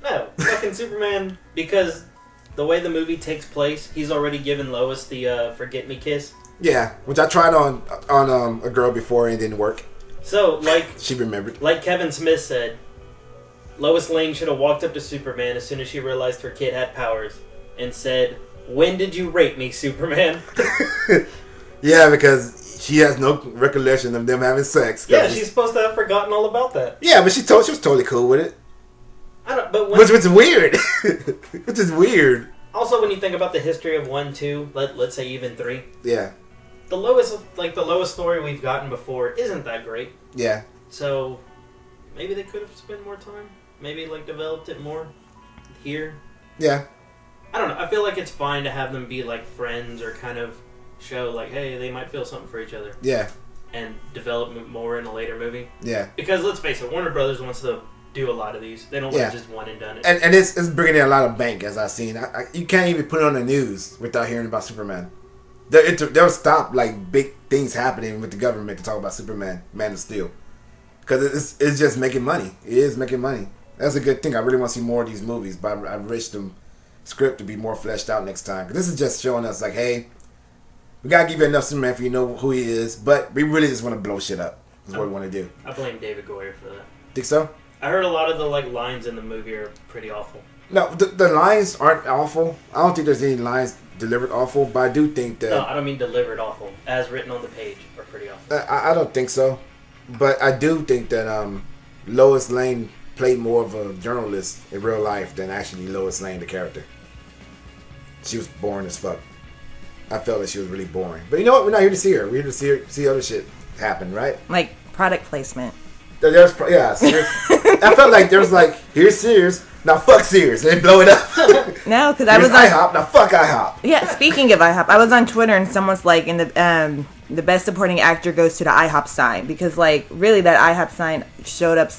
no, fucking Superman, because the way the movie takes place, he's already given Lois the forget me kiss. Yeah, which I tried on a girl before and it didn't work. So, she remembered. Like Kevin Smith said, Lois Lane should have walked up to Superman as soon as she realized her kid had powers and said, "When did you rape me, Superman?" Yeah, because she has no recollection of them having sex. Yeah, she's supposed to have forgotten all about that. Yeah, but she was totally cool with it. I don't. But which is weird. Which is weird. Also, when you think about the history of 1, 2, let's say even 3. Yeah. The lowest story we've gotten before isn't that great. Yeah. So maybe they could have spent more time. Maybe developed it more here. Yeah. I don't know. I feel like it's fine to have them be friends or kind of show hey, they might feel something for each other. Yeah. And develop more in a later movie. Yeah. Because let's face it, Warner Brothers wants to do a lot of these. They don't want just one and done it. And it's bringing in a lot of bank, as I've seen. You can't even put it on the news without hearing about Superman. They'll stop big things happening with the government to talk about Superman, Man of Steel, because it's just making money. It is making money. That's a good thing. I really want to see more of these movies, but I wish the script to be more fleshed out next time. Because this is just showing us hey, we gotta give you enough Superman for you know who he is, but we really just want to blow shit up. Is what we want to do. I blame David Goyer for that. Think so? I heard a lot of the lines in the movie are pretty awful. No, the lines aren't awful. I don't think there's any lines delivered awful, but I do think that... No, I don't mean delivered awful. As written on the page are pretty awful. I don't think so. But I do think that Lois Lane played more of a journalist in real life than actually Lois Lane, the character. She was boring as fuck. I felt that she was really boring. But you know what? We're not here to see her. We're here to see other shit happen, right? Product placement. Sears. I felt like there was here's Sears, now fuck Sears, and blow it up. No, because I was on IHOP, now fuck IHOP. Yeah, speaking of IHOP, I was on Twitter and someone's in the best supporting actor goes to the IHOP sign, because really that IHOP sign showed up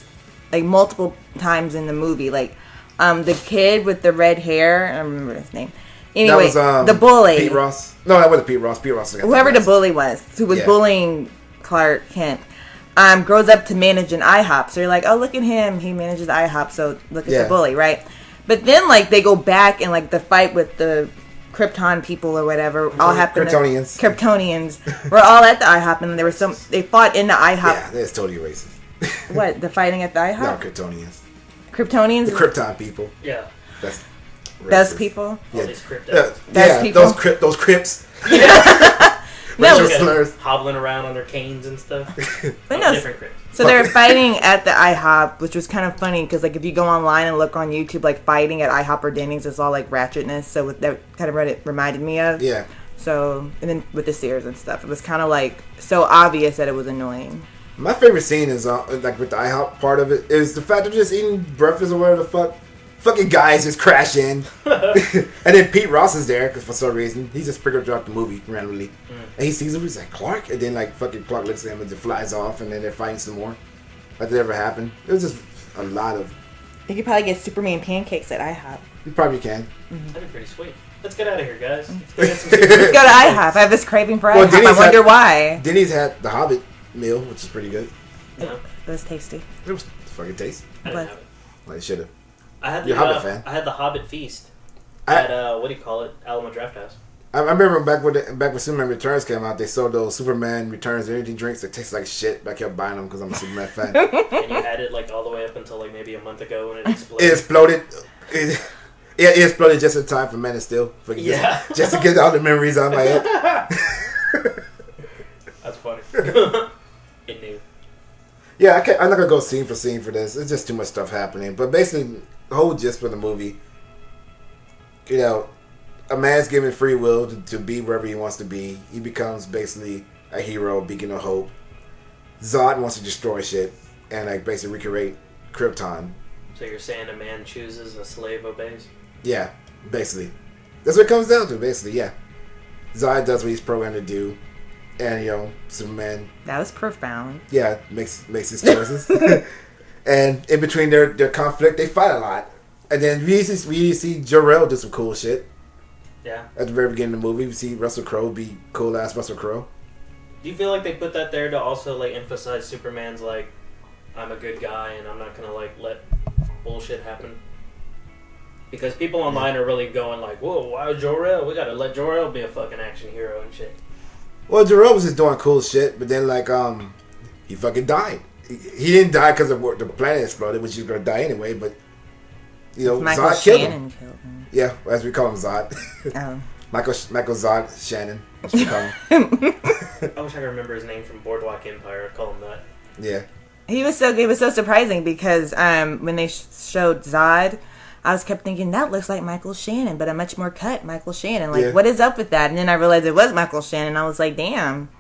multiple times in the movie. The kid with the red hair, I don't remember his name. Anyway, that was, the bully. Pete Ross. No, that wasn't Pete Ross. Pete Ross. Whoever the bully was, who was bullying Clark Kent. Grows up to manage an IHOP. So you're oh, look at him. He manages IHOP, so look at the bully, right? But then, they go back and, the fight with the Krypton people or whatever all happened. Kryptonians were all at the IHOP, and there was they fought in the IHOP. Yeah, that's totally racist. What, the fighting at the IHOP? No, Kryptonians. Kryptonians? The Krypton people. Yeah. That's racist. Those people? Yeah. All these cryptos. Those people? Those Crips. No, slurs. Hobbling around on their canes and stuff. But no, different crypts. so they were fighting at the IHOP, which was kind of funny because if you go online and look on YouTube, fighting at IHOP or Denny's is all ratchetness. So that kind of reminded me of. Yeah. So, and then with the Sears and stuff, it was kind of so obvious that it was annoying. My favorite scene is with the IHOP part of it is the fact they're just eating breakfast or whatever the fuck Fucking guys just crash in. And then Pete Ross is there, because for some reason, he just sprinkled throughout the movie randomly. And he sees him, he's like, Clark? And then, like, fucking Clark looks at him and just flies off, and then they're fighting some more. Like that ever happened. It was just a lot of... You could probably get Superman pancakes at IHOP. You probably can. That'd be pretty sweet. Let's get out of here, guys. Let's go to IHOP. I have this craving for Well, IHOP. Denny's I wonder had- why. Denny's had the Hobbit meal, which is pretty good. No, It was tasty. It was fucking tasty. I didn't have it. Like, should have. I had You're the a Hobbit fan. I had the Hobbit feast I- at what do you call it? Alamo Draft House. I remember back when Superman Returns came out, they sold those Superman Returns energy drinks that taste like shit, but I kept buying them because I'm a Superman fan. And you had it like all the way up until like maybe a month ago when it exploded. It exploded. It exploded just in time for Man of Steel. Just to get all the memories out of my head. That's funny. It knew. Yeah, I'm not gonna go scene for scene for this. It's just too much stuff happening. But basically, the whole gist for the movie, you know, a man's given free will to be wherever he wants to be. He becomes basically a hero, a beacon of hope. Zod wants to destroy shit and like basically recreate Krypton. So you're saying a man chooses, a slave obeys? Yeah, basically. That's what it comes down to, basically, yeah. Zod does what he's programmed to do. And, you know, Superman, That was profound. yeah, makes his choices. And in between their conflict, they fight a lot. And then we see Jor-El do some cool shit. Yeah. At the very beginning of the movie, we see Russell Crowe be cool-ass Russell Crowe. Do you feel like they put that there to also like emphasize Superman's like, I'm a good guy and I'm not gonna like let bullshit happen? Because people online are really going like, whoa, why Jor-El? We gotta let Jor-El be a fucking action hero and shit. Well, Jor-El was just doing cool shit, but then, like, he fucking died. He didn't die because the planet exploded, which he was going to die anyway, but, you know, Michael Zod killed him. Shannon killed him. Yeah, as we call him Zod. Oh. Michael Zod Shannon, as we call him. I wish I could remember his name from Boardwalk Empire. I'd call him that. Yeah. It was so surprising because when they showed Zod, I kept thinking that looks like Michael Shannon, but a much more cut Michael Shannon. Like, Yeah. what is up with that? And then I realized it was Michael Shannon. I was like, damn.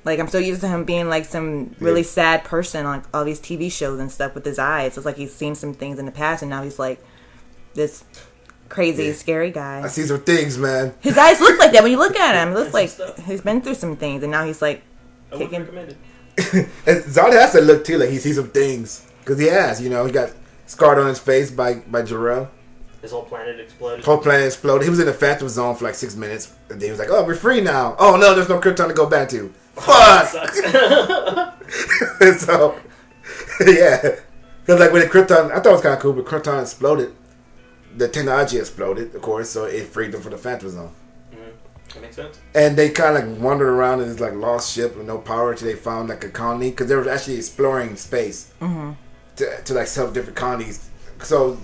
Like, I'm so used to him being like some really sad person on all these TV shows and stuff with his eyes. It's like he's seen some things in the past, and now he's like this crazy, scary guy. I see some things, man. His eyes look like that when you look at him. It looks like Some stuff. he's been through some things, and now he's like I would kicking. recommend it. And Zod has to look, too, like he sees some things. Because he has, you know, he got scarred on his face by Jor-El. His whole planet exploded. Whole planet exploded. He was in the Phantom Zone for like 6 minutes. And then he was like, oh, we're free now. Oh, no, there's no Krypton to go back to. Fuck! Sucks. And so, yeah. Because like when the Krypton, I thought it was kind of cool, but Krypton exploded. The technology exploded, of course, so it freed them from the Phantom Zone. That makes sense. And they kind of like wandered around in this like lost ship with no power until they found like a colony. Because they were actually exploring space to like solve different colonies. So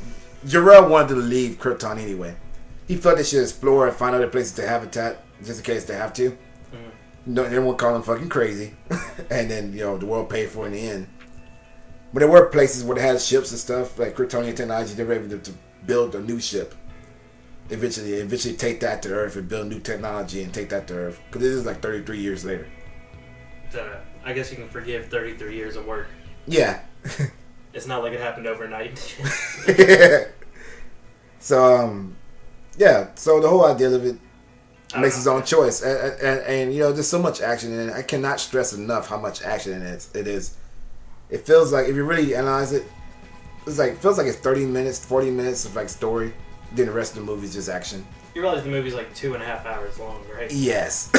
Jor-El wanted to leave Krypton anyway. He felt they should explore and find other places to habitat just in case they have to. No, everyone called him fucking crazy. And then, you know, the world paid for it in the end. But there were places where they had ships and stuff, like Kryptonian technology, they were able to build a new ship. Eventually take that to Earth and build new technology and take that to Earth. Because this is like 33 years later. So, I guess you can forgive 33 years of work. Yeah. It's not like it happened overnight. So, yeah. So the whole idea of it makes his own choice. And, you know, there's so much action in it. I cannot stress enough how much action it is. It feels like, if you really analyze it, feels like it's 30 minutes, 40 minutes of like story. Then the rest of the movie is just action. You realize the movie's like 2.5 hours long, right? Yes.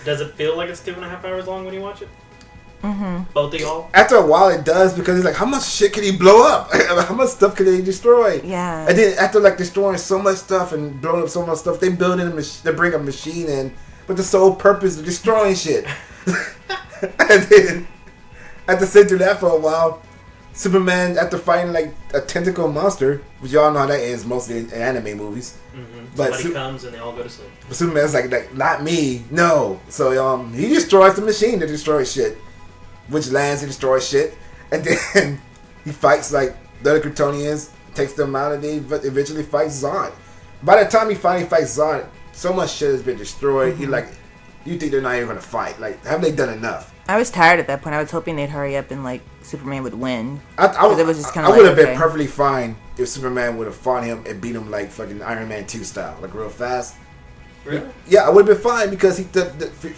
Does it feel like it's 2.5 hours long when you watch it? Mm-hmm. Both of y'all? After a while, it does, because it's like, how much shit can he blow up? How much stuff can they destroy? Yeah. And then after like destroying so much stuff and blowing up so much stuff, they build in they bring a machine in with the sole purpose of destroying shit. And then after sitting through that for a while, Superman, after fighting like a tentacle monster, which y'all know how that ends mostly in anime movies. But Somebody comes and they all go to sleep. Superman's like, not me, no. So he destroys the machine to destroy shit, which lands and destroys shit, and then he fights like the other Kryptonians, takes them out, and then eventually fights Zod. By the time he finally fights Zod, so much shit has been destroyed. You think they're not even gonna fight? Like, have they done enough? I was tired at that point. I was hoping they'd hurry up and like Superman would win. I 'Cause it was just kinda would like, have been okay. perfectly fine if Superman would have fought him and beat him like fucking Iron Man 2 style, like real fast. Really? Yeah, I would have been fine because the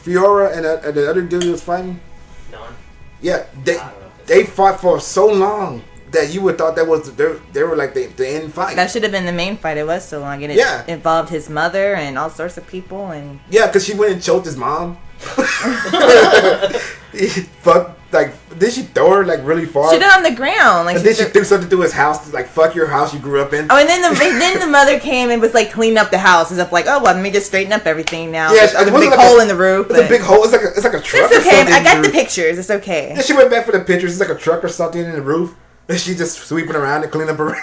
Fiora and the other dude who was fighting. None. Yeah, I don't know. they fought for so long that you would thought that was they were like the end fight. That should have been the main fight. It was so long, and it Yeah. involved his mother and all sorts of people. And Yeah, because she went and choked his mom. Fuck, like, did she throw her like really far? she did on the ground, like And then she threw something to his house, like fuck your house you grew up in. Oh, and then the mother came and was like cleaning up the house. It's like, oh well, let me just straighten up everything now. Yeah, There's a wasn't big like hole a- in the roof. It's a big hole. It's like a truck. It's or okay. something I in got the roof. pictures. It's okay. Yeah, she went back for the pictures. It's like a truck or something in the roof. And she just sweeping around and cleaning up around.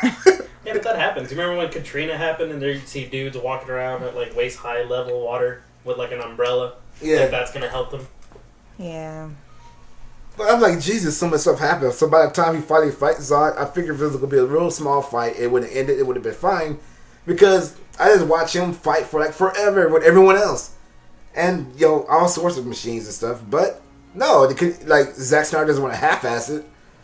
Yeah, but that happens. You remember when Katrina happened and there you'd see dudes walking around at like waist high level water with like an umbrella? Yeah. Like that's gonna help them. Yeah. But I'm like, Jesus, so much stuff happened. So by the time he finally fights Zod, I figured if it was going to be a real small fight, it would have ended. It would have been fine. Because I just watch him fight for like forever with everyone else. And, all sorts of machines and stuff. But, no, they could, like, Zack Snyder doesn't want to half-ass it.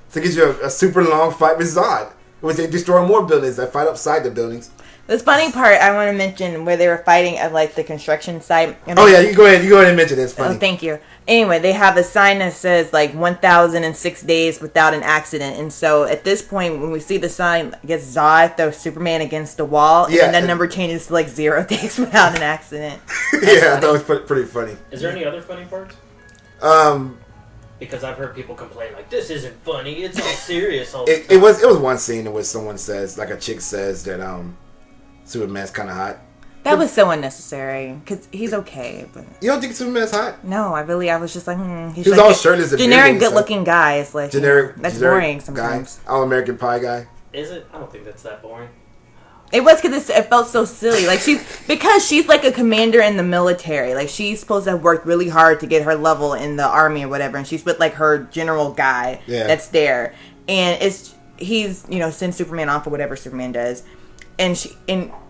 So it gives you a super long fight with Zod. Which they destroy more buildings. They fight upside the buildings. The funny part I want to mention where they were fighting at like the construction site. And Oh, yeah, you go ahead and mention it. It's funny. Oh, thank you. Anyway, they have a sign that says like 1,006 days without an accident, and so at this point, when we see the sign, I guess Zod throws Superman against the wall, and Yeah. then that number changes to like 0 days without an accident. Yeah, that was pretty funny. Is there any other funny parts? Because I've heard people complain like, this isn't funny, it's all serious all the time. It was one scene in which someone says, like a chick says that Superman's kind of hot. That was so unnecessary because he's okay, but You don't think Superman's hot? no, I was just like, he's He was like all a shirtless and generic, bearded and good-looking guy. It's like that's boring sometimes. Guy, all American Pie guy. Is it? I don't think that's that boring. It was because it felt so silly. Like because she's like a commander in the military. Like she's supposed to have worked really hard to get her level in the army or whatever, and she's with like her general guy that's there, and he's sends Superman off or whatever Superman does, and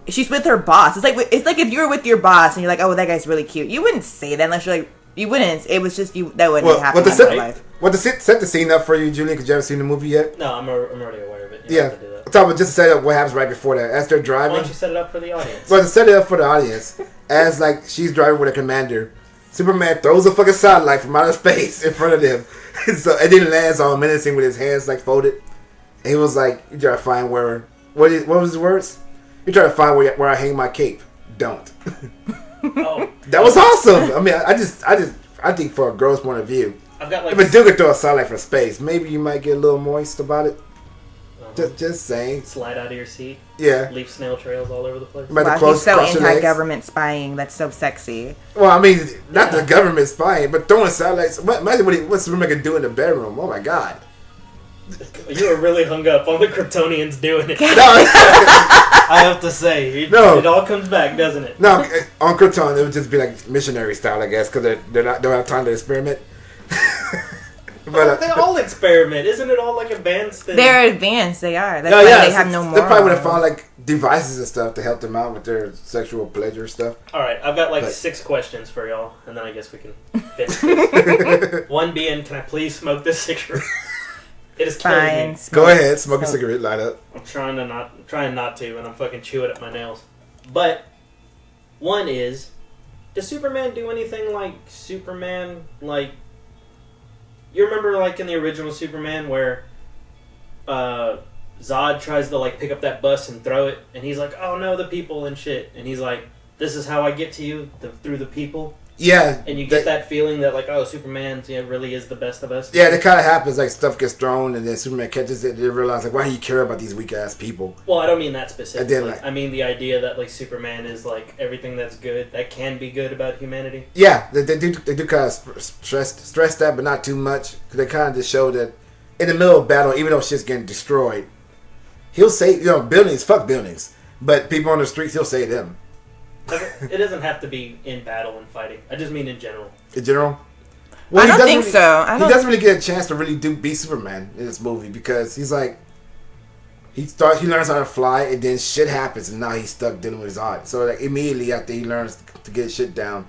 she's with her boss. It's like if you were with your boss and you're like, oh, that guy's really cute. You wouldn't say that unless you're like you wouldn't. It was just that wouldn't happen in real life. To set the scene up for you, Julian, because you haven't seen the movie yet. No, I'm already aware of it. You Yeah, don't have to do that. I'm talking about just to set up what happens right before that. As they're Why driving, don't you set it up for the audience? but to set it up for the audience, as like she's driving with a commander, Superman throws a fucking satellite from outer space in front of them, and then lands all menacing with his hands like folded. And he was like, "You try to find where what was his words? You try to find where I hang my cape. Don't." Oh, That was awesome. I mean, I think for a girl's point of view, I've got like if a dude could throw a satellite from space, maybe you might get a little moist about it. Just saying. slide out of your seat, Yeah. leave snail trails all over the place. You might have Wow, he's so cross your legs. anti-government spying. That's so sexy. Well, I mean, not the government spying, but throwing satellites. Imagine what Superman could do in the bedroom. Oh my god. You were really hung up on the Kryptonians doing it. No, I have to say, No. it all comes back, doesn't it? no, on Krypton it would just be like missionary style, I guess, because they don't have time to experiment. But They all experiment, isn't it? All like advanced. And... They're advanced. They are. That's no, why yeah, they have no They moral. probably would have found like devices and stuff to help them out with their sexual pleasure stuff. All right, I've got like But- 6 questions for y'all, and then I guess we can finish this. One being, can I please smoke this cigarette? It is killing Fine. me. Go ahead, smoke a cigarette, light up. I'm trying not to, and I'm fucking chewing at my nails. But one is, does Superman do anything like Superman? Like, you remember like in the original Superman where Zod tries to like pick up that bus and throw it, and he's like, "Oh no, the people and shit," and he's like, "This is how I get to you through the people." Yeah, And you get that feeling that like, oh, Superman really is the best of us. Yeah, that kind of happens. Like stuff gets thrown, and then Superman catches it. And they realize like, why do you care about these weak ass people? Well, I don't mean that specifically. And then, like- I mean the idea that like Superman is like everything that's good, that can be good about humanity. Yeah, they do kind of stress that, but not too much. Cause they kind of just show that in the middle of battle, even though shit's getting destroyed, he'll save buildings. Fuck buildings, but people on the streets, he'll save them. Like, it doesn't have to be in battle and fighting. I just mean in general. In general, I he don't doesn't think really- so. I He don't. doesn't really get a chance to really be Superman in this movie because he's like, he learns how to fly, and then shit happens, and now he's stuck dealing with Zod. So like immediately after he learns to get shit down,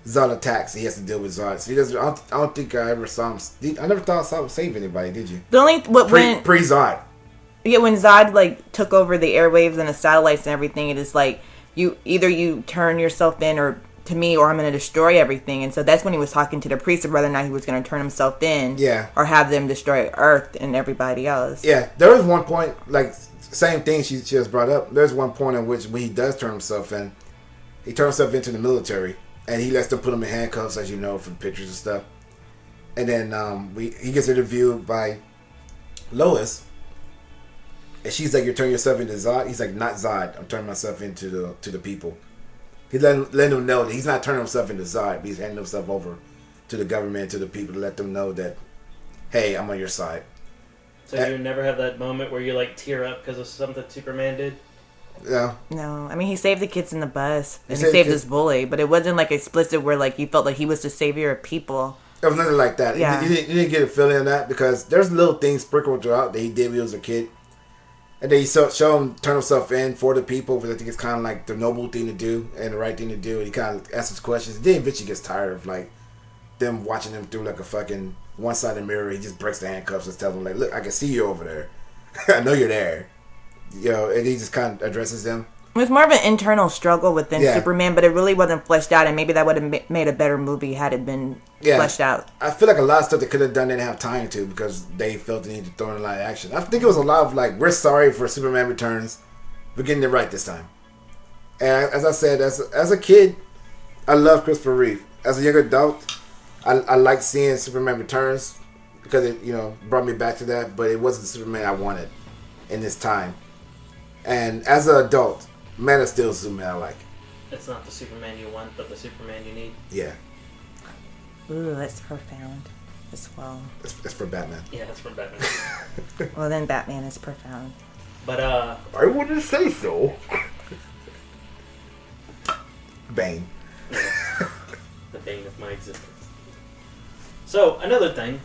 Zod attacks. He has to deal with Zod. So he doesn't. I don't think I ever saw him. I never thought I saw him save anybody. Did you? The only when Pre Zod. yeah, when Zod like took over the airwaves and the satellites and everything, it is like you turn yourself in or to me, or I'm going to destroy everything. And so that's when he was talking to the priest of whether or not he was going to turn himself in, Yeah. or have them destroy Earth and everybody else. Yeah, there was one point, like, same thing she just brought up. There's one point in which when he does turn himself in, he turns himself into the military, and he lets them put him in handcuffs, as you know, from pictures and stuff. And then he gets interviewed by Lois, and she's like, "You're turning yourself into Zod?" He's like, "Not Zod. I'm turning myself into the people." He's letting them know that he's not turning himself into Zod, but he's handing himself over to the government, to the people, to let them know that, hey, I'm on your side. So you never have that moment where you like tear up because of something Superman did? Yeah. No, I mean he saved the kids in the bus and he saved saved the this bully, but it wasn't like explicit where like you felt like he was the savior of people. It was nothing like that. Yeah. You didn't get a feeling of that because there's little things sprinkled throughout that he did when he was a kid. And then you show him turn himself in for the people, but I think it's kind of like the noble thing to do and the right thing to do. And he kind of asks questions. Then eventually gets tired of like them watching him through like a fucking one-sided mirror. He just breaks the handcuffs and tells them like, "Look, I can see you over there. I know you're there." You know, and he just kind of addresses them. It was more of an internal struggle within Yeah. Superman, but it really wasn't fleshed out, and maybe that would have made a better movie had it been fleshed out. I feel like a lot of stuff they could have done they didn't have time to because they felt the need to throw in a lot of action. I think it was a lot of like, we're sorry for Superman Returns. We're getting it right this time. And as I said, as a kid, I love Christopher Reeve. As a young adult, I like seeing Superman Returns because it, you know, brought me back to that, but it wasn't the Superman I wanted in this time. And as an adult, Man of Steel is Superman I like. It's not the Superman you want, but the Superman you need. Yeah. Ooh, that's profound as well. It's for Batman. Yeah, that's from Batman. Well, then Batman is profound. But I wouldn't say so. Bane. the bane of my existence. So, another thing.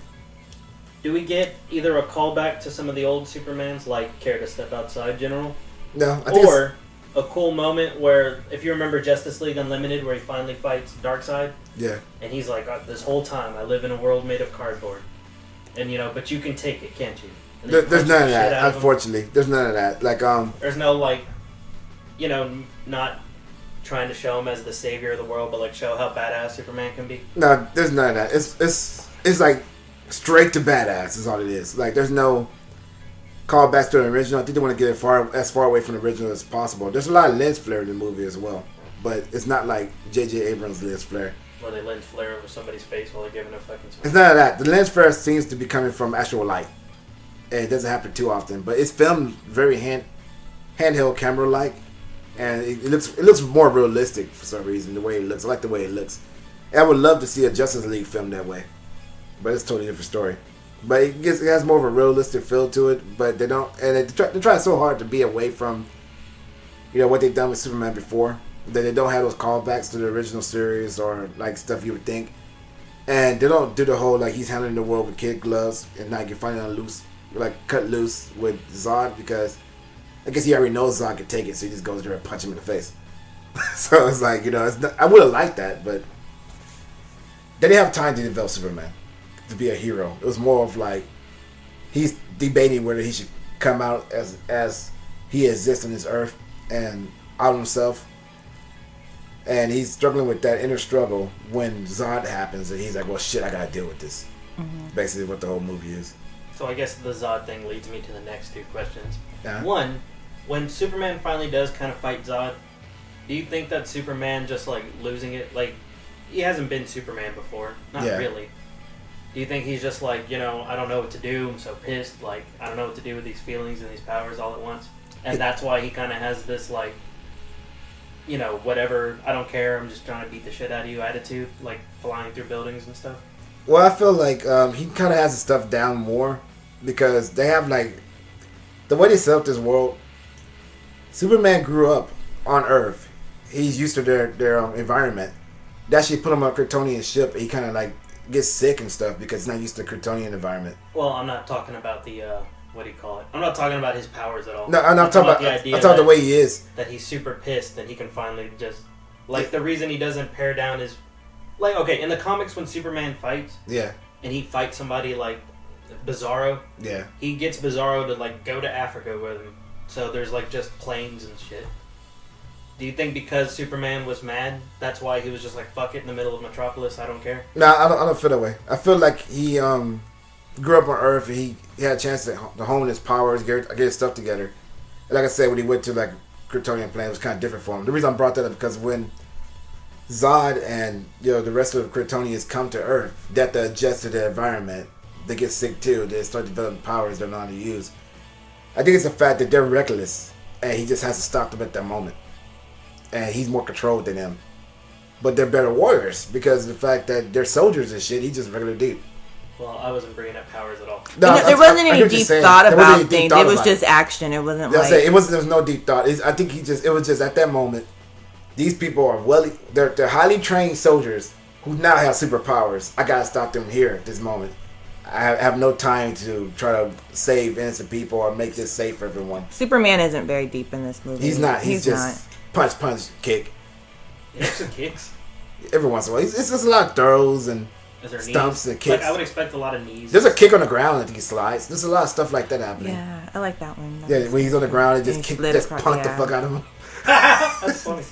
Do we get either a callback to some of the old Supermans, like Care to Step Outside General? No, I think Or a cool moment where, if you remember Justice League Unlimited, where he finally fights Darkseid, yeah. and he's like, this whole time I live in a world made of cardboard. And, you know, but you can take it, can't you? And then he There's punches none of the shit that, out of him. unfortunately. There's none of that. Like, There's no, like, you know, not trying to show him as the savior of the world, but, like, show how badass Superman can be. no, there's none of that. It's like straight to badass is all it is. Like, there's no callbacks to the original. I think they want to get it as far away from the original as possible. There's a lot of lens flare in the movie as well, but it's not like J.J. Abrams' lens flare. Where they lens flare over somebody's face while they're giving a fucking speech. It's none of that. The lens flare seems to be coming from actual light, and it doesn't happen too often. But it's filmed very handheld camera like, and it looks more realistic for some reason. The way it looks, I like the way it looks. And I would love to see a Justice League film that way, but it's a totally different story. But it has more of a realistic feel to it. But they don't, and they try so hard to be away from, you know, what they've done with Superman before, that they don't have those callbacks to the original series or like stuff you would think. And they don't do the whole like he's handling the world with kid gloves and not get finally cut loose with Zod, because I guess he already knows Zod can take it, so he just goes there and punch him in the face. So it's like, you know, I would have liked that, but they didn't have time to develop Superman to be a hero. It was more of like he's debating whether he should come out as he exists on this earth and out himself. And he's struggling with that inner struggle when Zod happens, and he's like, well, shit, I gotta deal with this. Mm-hmm. Basically what the whole movie is. So I guess the Zod thing leads me to the next two questions. Yeah. One, when Superman finally does kind of fight Zod, do you think that Superman just, like, losing it, like, he hasn't been Superman before. Not really. Do you think he's just like, you know, I don't know what to do, I'm so pissed, like, I don't know what to do with these feelings and these powers all at once? And that's why he kind of has this, like, you know, whatever, I don't care, I'm just trying to beat the shit out of you attitude, like flying through buildings and stuff? Well, I feel like he kind of has his stuff down more because they have, like, the way they set up this world. Superman grew up on Earth. He's used to their environment. They actually put him on a Kryptonian ship. He kind of, like, gets sick and stuff because he's not used to the Kryptonian environment. Well, I'm not talking about the, what do you call it? I'm not talking about his powers at all. No, I'm talking about the idea I'm talking the way he is. that he's super pissed and he can finally just, like, the reason he doesn't pare down his Like, okay, in the comics when Superman fights, Yeah, and he fights somebody like Bizarro, yeah. he gets Bizarro to like go to Africa with him. So there's like just planes and shit. Do you think because Superman was mad, that's why he was just like, fuck it, in the middle of Metropolis, I don't care? No, I don't feel that way. I feel like he grew up on Earth and he had a chance to hone his powers, get his stuff together. And like I said, when he went to like Kryptonian planet, it was kind of different for him. The reason I brought that up because when Zod and the rest of the Kryptonians come to Earth, they have to adjust to their environment. They get sick too. They start developing powers they're not to use. I think it's the fact that they're reckless, and he just has to stop them at that moment. And he's more controlled than them. But they're better warriors because of the fact that they're soldiers and shit. He's just a regular dude. Well, I wasn't bringing up powers at all. No, there wasn't I any hear what you're deep saying. thought There wasn't about any deep things. thought It was about just action. It wasn't There like was no deep thought. I think it was just at that moment. These people are they're highly trained soldiers who now have superpowers. I gotta stop them here at this moment. I have no time to try to save innocent people or make this safe for everyone. Superman isn't very deep in this movie. He's not. He's just punch, kick. He actually kicks. Every once in a while, it's just a lot of throws and Is there stumps knees? and kicks. Like, I would expect a lot of knees. There's a kick on the ground that he slides. There's a lot of stuff like that happening. Yeah, I like that one. Yeah, when he's on the ground, it just And kick, split just across- punk the yeah. fuck out of him. That's funny.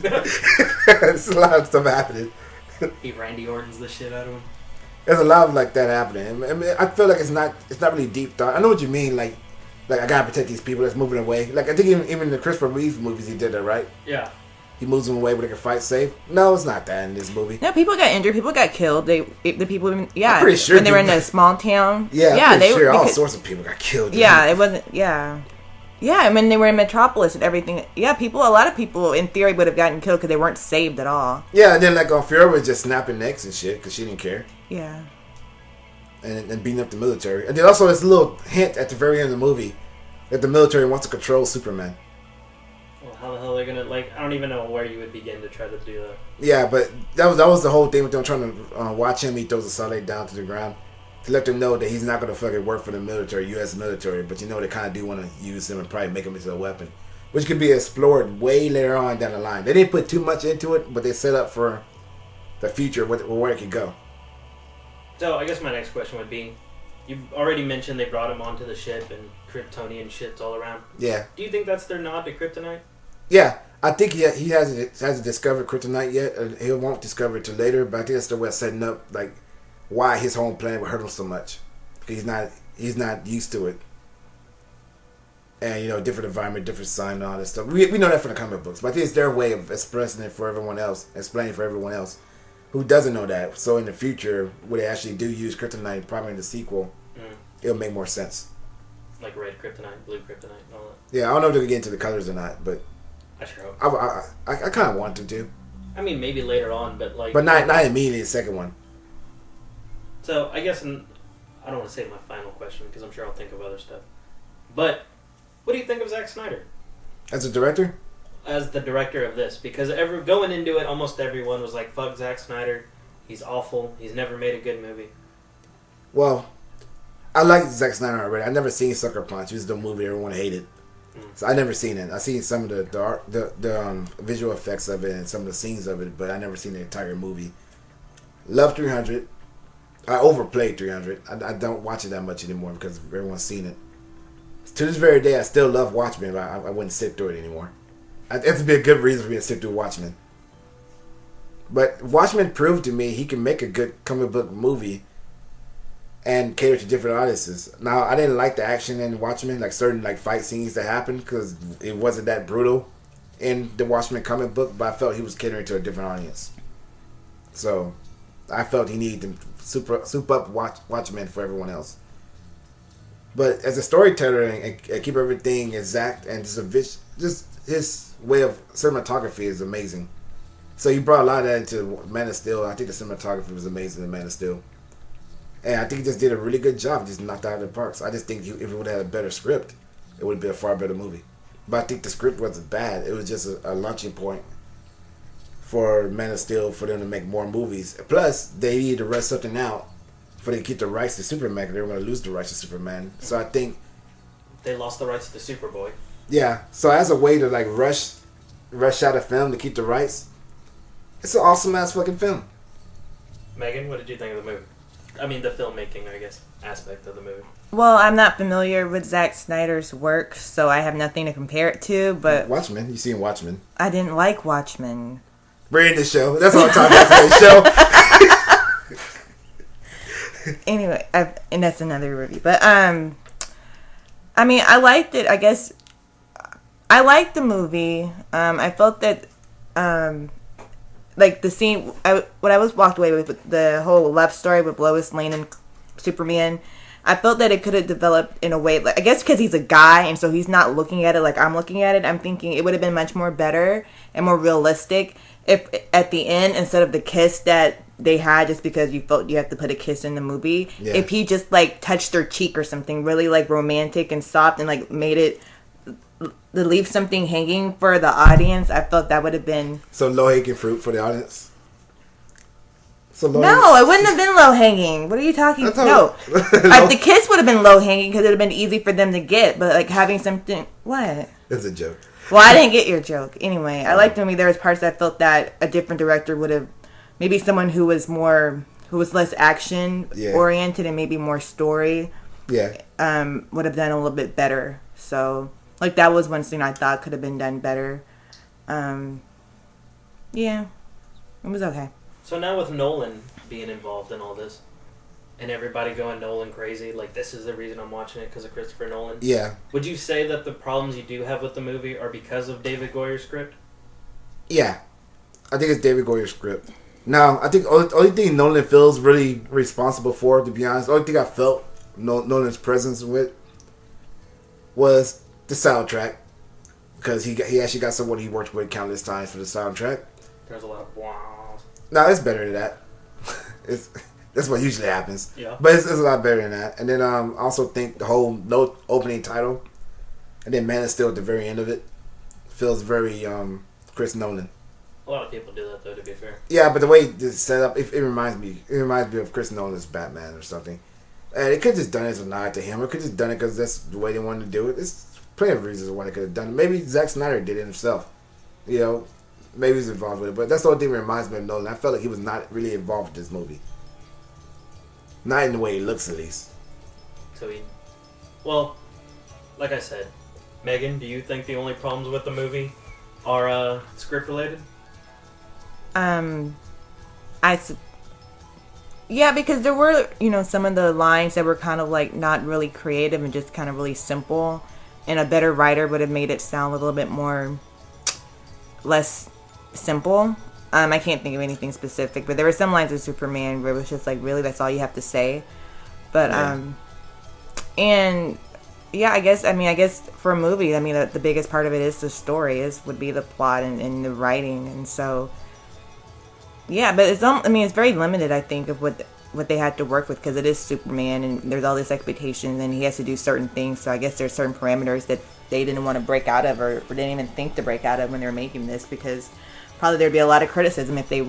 There's a lot of stuff happening. He Randy Orton's the shit out of him. There's a lot of like that happening. I mean, I feel like it's not really deep thought. I know what you mean. Like I gotta protect these people that's moving away. Like I think even the Christopher Reeve movies, he did that, right? Yeah. He moves them away where they can fight safe. No, it's not that in this movie. No, people got injured. People got killed. The people, yeah, I'm pretty sure when they were in people- a small town. Yeah, yeah, I'm pretty they sure all because- sorts of people got killed. Yeah, it wasn't. Yeah, yeah. I mean, they were in Metropolis and everything. Yeah, a lot of people in theory would have gotten killed because they weren't saved at all. Yeah, and then like Fiora was just snapping necks and shit because she didn't care. Yeah. And beating up the military. And then also this little hint at the very end of the movie that the military wants to control Superman. Well, how the hell are they gonna, like, I don't even know where you would begin to try to do that. Yeah, but that was the whole thing with them trying to watch him. He throws a satellite down to the ground to let them know that he's not going to fucking work for the military, U.S. military. But they kind of do want to use him and probably make him into a weapon, which could be explored way later on down the line. They didn't put too much into it, but they set up for the future where it could go. So, I guess my next question would be, you already mentioned they brought him onto the ship and Kryptonian shit's all around. Yeah, Do you think that's their nod to Kryptonite? yeah. I think he hasn't discovered kryptonite yet. He won't discover it till later. But I think that's the way of setting up like why his home planet would hurt him so much. He's not used to it. And different environment, different sign, and all this stuff. We know that from the comic books, but I think it's their way of expressing it for everyone else, explaining for everyone else who doesn't know that. So in the future, when they actually do use kryptonite, probably in the sequel, it'll make more sense. Like red Kryptonite, blue Kryptonite, and all that. Yeah, I don't know if they can get into the colors or not, but I sure hope. I kind of want them to, I mean, maybe later on, but like... but not immediately. The second one. So, I guess, I don't want to say my final question, because I'm sure I'll think of other stuff. But, what do you think of Zack Snyder As a director, as the director of this? Because going into it, almost everyone was like, fuck Zack Snyder, he's awful, he's never made a good movie. well, I like Zack Snyder already. I never seen Sucker Punch. It was the movie everyone hated. So I never seen it. I seen some of the visual effects of it and some of the scenes of it, but I never seen the entire movie. Love 300. I overplayed 300. I don't watch it that much anymore because everyone's seen it. To this very day, I still love Watchmen, but I wouldn't sit through it anymore. It'd be a good reason for me to sit through Watchmen. But Watchmen proved to me he can make a good comic book movie and cater to different audiences. Now, I didn't like the action in Watchmen, like certain like fight scenes that happened, because it wasn't that brutal in the Watchmen comic book, but I felt he was catering to a different audience. So, I felt he needed to soup up Watchmen for everyone else. But as a storyteller and keep everything exact and just his way of cinematography is amazing. So he brought a lot of that into Man of Steel. I think the cinematography was amazing in Man of Steel. And I think he just did a really good job. Just knocked out of the parks. I just think if he would have had a better script, it would have been a far better movie. But I think the script wasn't bad. It was just a launching point for Man of Steel for them to make more movies. Plus, they needed to rush something out for them to keep the rights to Superman, because they were going to lose the rights to Superman. So I think... They lost the rights to Superboy. Yeah. So as a way to like rush out a film to keep the rights, it's an awesome ass fucking film. Megan, what did you think of the movie? I mean, the filmmaking, I guess, aspect of the movie. Well, I'm not familiar with Zack Snyder's work, so I have nothing to compare it to, but Watchmen. You seen Watchmen? I didn't like Watchmen. We're in the show. That's all I'm talking about today's show. Anyway, and that's another review. But, I mean, I liked it. I guess I liked the movie. I felt that, like, the scene, what I was walked away with the whole love story with Lois Lane and Superman, I felt that it could have developed in a way, like, I guess because he's a guy and so he's not looking at it like I'm looking at it. I'm thinking it would have been much more better and more realistic if at the end, instead of the kiss that they had just because you felt you have to put a kiss in the movie, if he just like touched their cheek or something really like romantic and soft and like made it to leave something hanging for the audience, I felt that would have been So low hanging fruit for the audience. So no, it wouldn't have been low hanging. What are you talking? No, the kiss would have been low hanging because it would have been easy for them to get. But like having something, what? It's a joke. Well, I didn't get your joke. Anyway, I liked the movie. There was parts that I felt that a different director would have, maybe someone who was less action oriented and maybe more story, would have done a little bit better. So like that was one scene I thought could have been done better. Yeah, it was okay. So now with Nolan being involved in all this, and everybody going Nolan crazy, like this is the reason I'm watching it because of Christopher Nolan. Yeah. Would you say that the problems you do have with the movie are because of David Goyer's script? Yeah. I think it's David Goyer's script. Now, I think only thing Nolan feels really responsible for, to be honest, the only thing I felt Nolan's presence with was the soundtrack. Because he actually got someone he worked with countless times for the soundtrack. There's a lot of wows. No, it's better than that. That's what usually happens. Yeah. But it's a lot better than that. And then I also think the whole opening title, and then Man of Steel at the very end of it, feels very Chris Nolan. A lot of people do that though, to be fair. Yeah, but the way it's set up, it reminds me of Chris Nolan's Batman or something. And it could just done it as a nod to him. It could just done it because that's the way they wanted to do it. There's plenty of reasons why they could have done it. Maybe Zack Snyder did it himself. You know, maybe he's involved with it. But that's the only thing that reminds me of Nolan. I felt like he was not really involved with this movie. Not in the way he looks, at least. So well, like I said, Megan, do you think the only problems with the movie are script related? Yeah, because there were, some of the lines that were kind of like not really creative and just kind of really simple, and a better writer would have made it sound a little bit more less simple. I can't think of anything specific, but there were some lines of Superman where it was just like, really, that's all you have to say. But and yeah, I guess for a movie, the biggest part of it is the story, would be the plot and the writing, and so. Yeah, but it's very limited, I think, of what they had to work with because it is Superman and there's all these expectations and he has to do certain things. So I guess there's certain parameters that they didn't want to break out of or didn't even think to break out of when they were making this because probably there'd be a lot of criticism if they,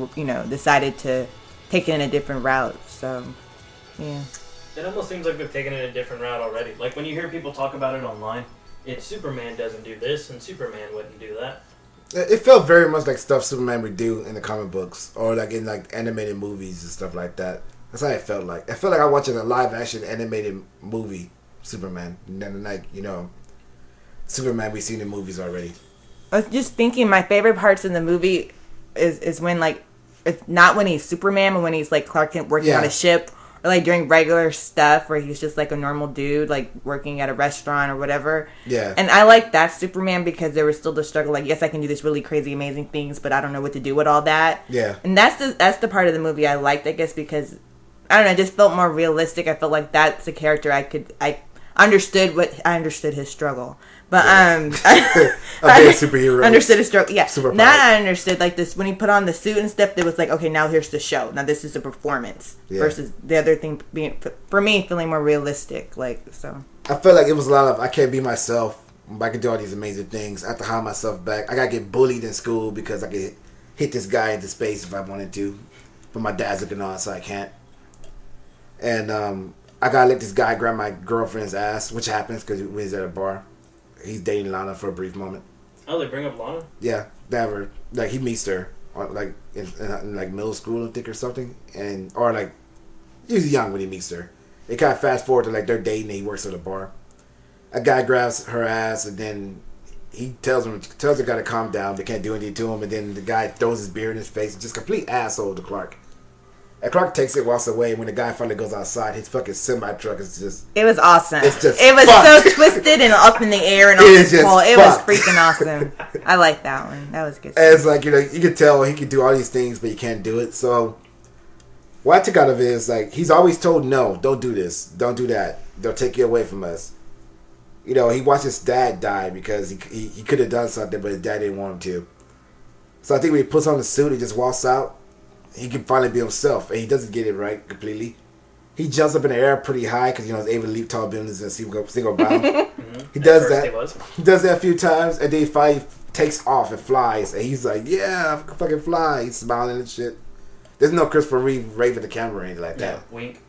decided to take it in a different route. So, yeah. It almost seems like they've taken it a different route already. Like when you hear people talk about it online, it's Superman doesn't do this and Superman wouldn't do that. It felt very much like stuff Superman would do in the comic books or like in like animated movies and stuff like that. That's how it felt like. I felt like I was watching a live action animated movie, Superman. And then like, Superman we've seen in movies already. I was just thinking my favorite parts in the movie is when like it's not when he's Superman but when he's like Clark Kent working on a ship or like doing regular stuff where he's just like a normal dude like working at a restaurant or whatever. Yeah. And I like that Superman because there was still the struggle like, yes, I can do this really crazy amazing things but I don't know what to do with all that. Yeah. And that's the part of the movie I liked, I guess, because I don't know, it just felt more realistic. I felt like that's a character I understood his struggle. But a big superhero. Understood his struggle. Yeah. Superpower. Now I understood like this when he put on the suit and stuff. It was like, okay, now here's the show. Now this is a performance versus the other thing being for me feeling more realistic. Like so. I felt like it was a lot of I can't be myself. I can do all these amazing things. I have to hide myself back. I gotta get bullied in school because I could hit this guy into space if I wanted to, but my dad's looking on, so I can't. And I gotta let this guy grab my girlfriend's ass, which happens because we was at a bar. He's dating Lana for a brief moment. Oh, they bring up Lana? Yeah, never. Like he meets her, or like in like middle school, I think, or something, or like he's young when he meets her. They kind of fast forward to like they're dating. And he works at a bar. A guy grabs her ass, and then he tells the guy to calm down. They can't do anything to him, and then the guy throws his beer in his face. Just complete asshole to Clark. And Clark takes it, walks away. When the guy finally goes outside, his fucking semi truck is just. It was awesome. It was so twisted and up in the air and on this pole. It was fucked. freaking awesome. I like that one. That was good. And it's like, you can tell he can do all these things, but he can't do it. So what I took out of it is like he's always told no, don't do this, don't do that. They'll take you away from us. He watched his dad die because he could have done something, but his dad didn't want him to. So I think when he puts on the suit, he just walks out. He can finally be himself, and he doesn't get it right completely. He jumps up in the air pretty high because he's able to leap tall buildings and single bound. He does that. He does that a few times, and then he finally takes off and flies, and he's like, "Yeah, I can fucking fly." He's smiling and shit. There's no Christopher Reeve raving the camera or anything like that. Yeah, wink.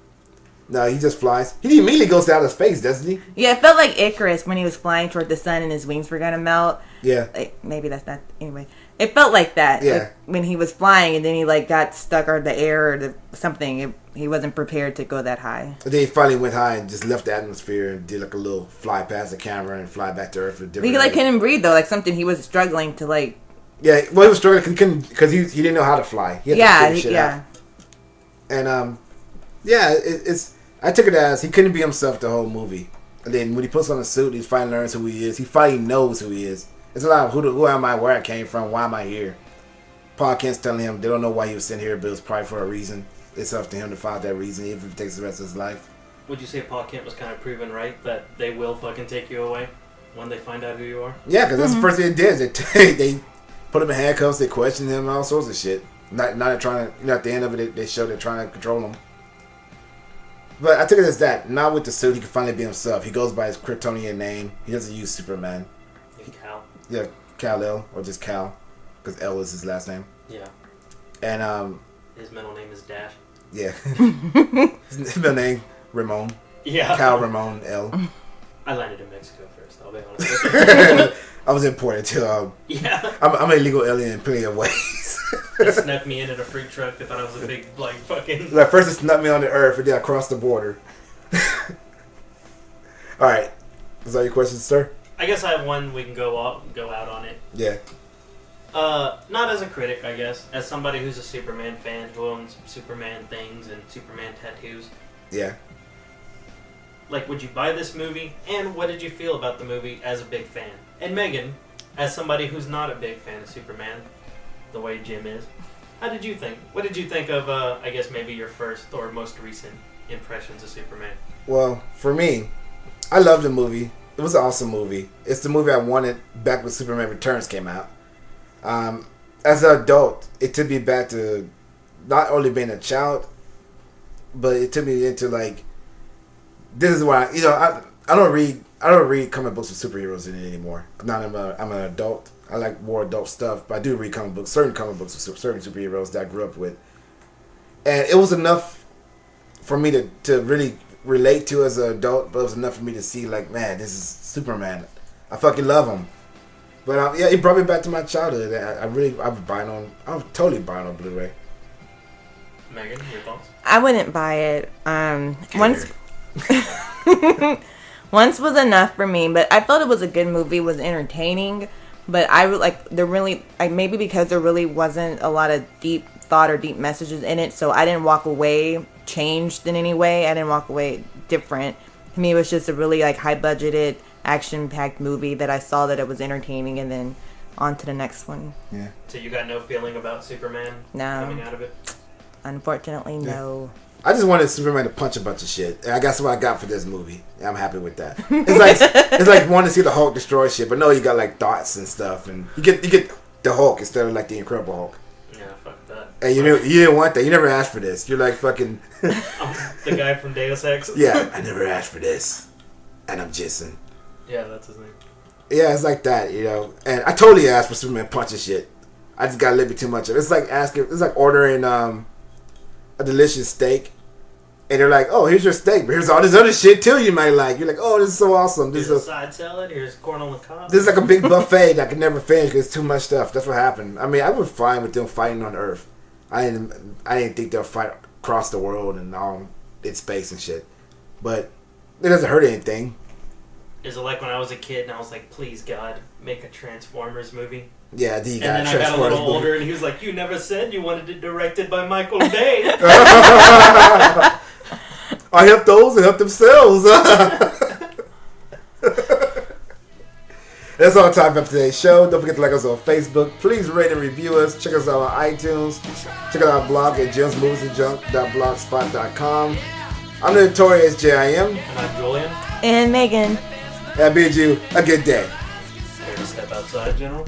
No, he just flies. He immediately goes to outer space, doesn't he? Yeah, it felt like Icarus when he was flying toward the sun and his wings were gonna melt. Yeah. Like, maybe that's not. Anyway, it felt like that. Yeah. Like, when he was flying and then he like got stuck or the air or something. He wasn't prepared to go that high. And then he finally went high and just left the atmosphere and did like a little fly past the camera and fly back to Earth for different. He like couldn't breathe though, like something he was struggling to like. Yeah, well, he was struggling because he didn't know how to fly. He had to figure shit out. And it's I took it as he couldn't be himself the whole movie. And then when he puts on a suit, he finally learns who he is. He finally knows who he is. It's a lot of who am I, where I came from, why am I here. Paul Kent's telling him they don't know why he was sent here, but it was probably for a reason. It's up to him to find that reason, even if it takes the rest of his life. Would you say Paul Kent was kind of proven right that they will fucking take you away when they find out who you are? Yeah, because that's the first thing they did. They put him in handcuffs, they questioned him, and all sorts of shit. Not trying to, at the end of it, they show they're trying to control him. But I took it as that. Now with the suit, he can finally be himself. He goes by his Kryptonian name. He doesn't use Superman. Cal. Yeah, Kal-El, or just Cal, because L is his last name. Yeah. And his middle name is Dash. yeah, his middle name Ramon. Yeah. Cal Ramon L. I landed in Mexico first. I'll be honest with you. I was imported to. Yeah. I'm an illegal alien in plenty of ways. They snuck me in a freak truck. They thought I was a big like fucking. Like first it snuck me on the earth, and then I crossed the border. All right, is that your questions, sir? I guess I have one. We can go out on it. Yeah. Not as a critic, I guess. As somebody who's a Superman fan who owns Superman things and Superman tattoos. Yeah. Like, would you buy this movie? And what did you feel about the movie as a big fan? And Megan, as somebody who's not a big fan of Superman, the way Jim is, how did you think? What did you think of, I guess, maybe your first or most recent impressions of Superman? Well, for me, I love the movie. It was an awesome movie. It's the movie I wanted back when Superman Returns came out. As an adult, it took me back to not only being a child, but it took me into like, this is why I don't read comic books with superheroes in it anymore. Now I'm an adult. I like more adult stuff, but I do read certain comic books with certain superheroes that I grew up with, and it was enough for me to really relate to as an adult. But it was enough for me to see like, man, this is Superman. I fucking love him. But yeah, it brought me back to my childhood. I was totally buying on Blu-ray. Megan, your thoughts? I wouldn't buy it. Once was enough for me, but I felt it was a good movie. It was entertaining, but maybe because there really wasn't a lot of deep thought or deep messages in it, so I didn't walk away changed in any way. I didn't walk away different. To me, it was just a really like high budgeted, action packed movie that I saw that it was entertaining, and then on to the next one. Yeah. So you got no feeling about Superman coming out of it? Unfortunately, no. I just wanted Superman to punch a bunch of shit. And I guess what I got for this movie. And I'm happy with that. It's like wanting to see the Hulk destroy shit, but no, you got like thoughts and stuff, and you get the Hulk instead of like the Incredible Hulk. Yeah, fuck that. And you didn't want that. You never asked for this. You're like fucking. The guy from Deus Ex. Yeah, I never asked for this, and I'm Jason. Yeah, that's his name. Yeah, it's like that, And I totally asked for Superman punching shit. I just got a little bit too much of it. It's like ordering a delicious steak, And they're like, oh, here's your steak, but here's all this other shit too you might like. You're like, oh, this is so awesome. This Here's is a side salad. Here's corn on the cob. This is like a big buffet that I could never finish because it's too much stuff. That's what happened. I mean, I was fine with them fighting on Earth. I didn't think they'll fight across the world and all in space and shit. But it doesn't hurt anything. Is it like when I was a kid and I was like, please God, make a Transformers movie? Yeah, then you got And then I got a little older and he was like, you never said you wanted it directed by Michael Bay. I help those and help themselves. That's all the time for today's show. Don't forget to like us on Facebook. Please rate and review us. Check us out on iTunes. Check out our blog at jimsmoviesandjunk.blogspot.com. I'm the notorious JIM. And I'm Julian. And Megan. And I bid you a good day. Care to step outside, General?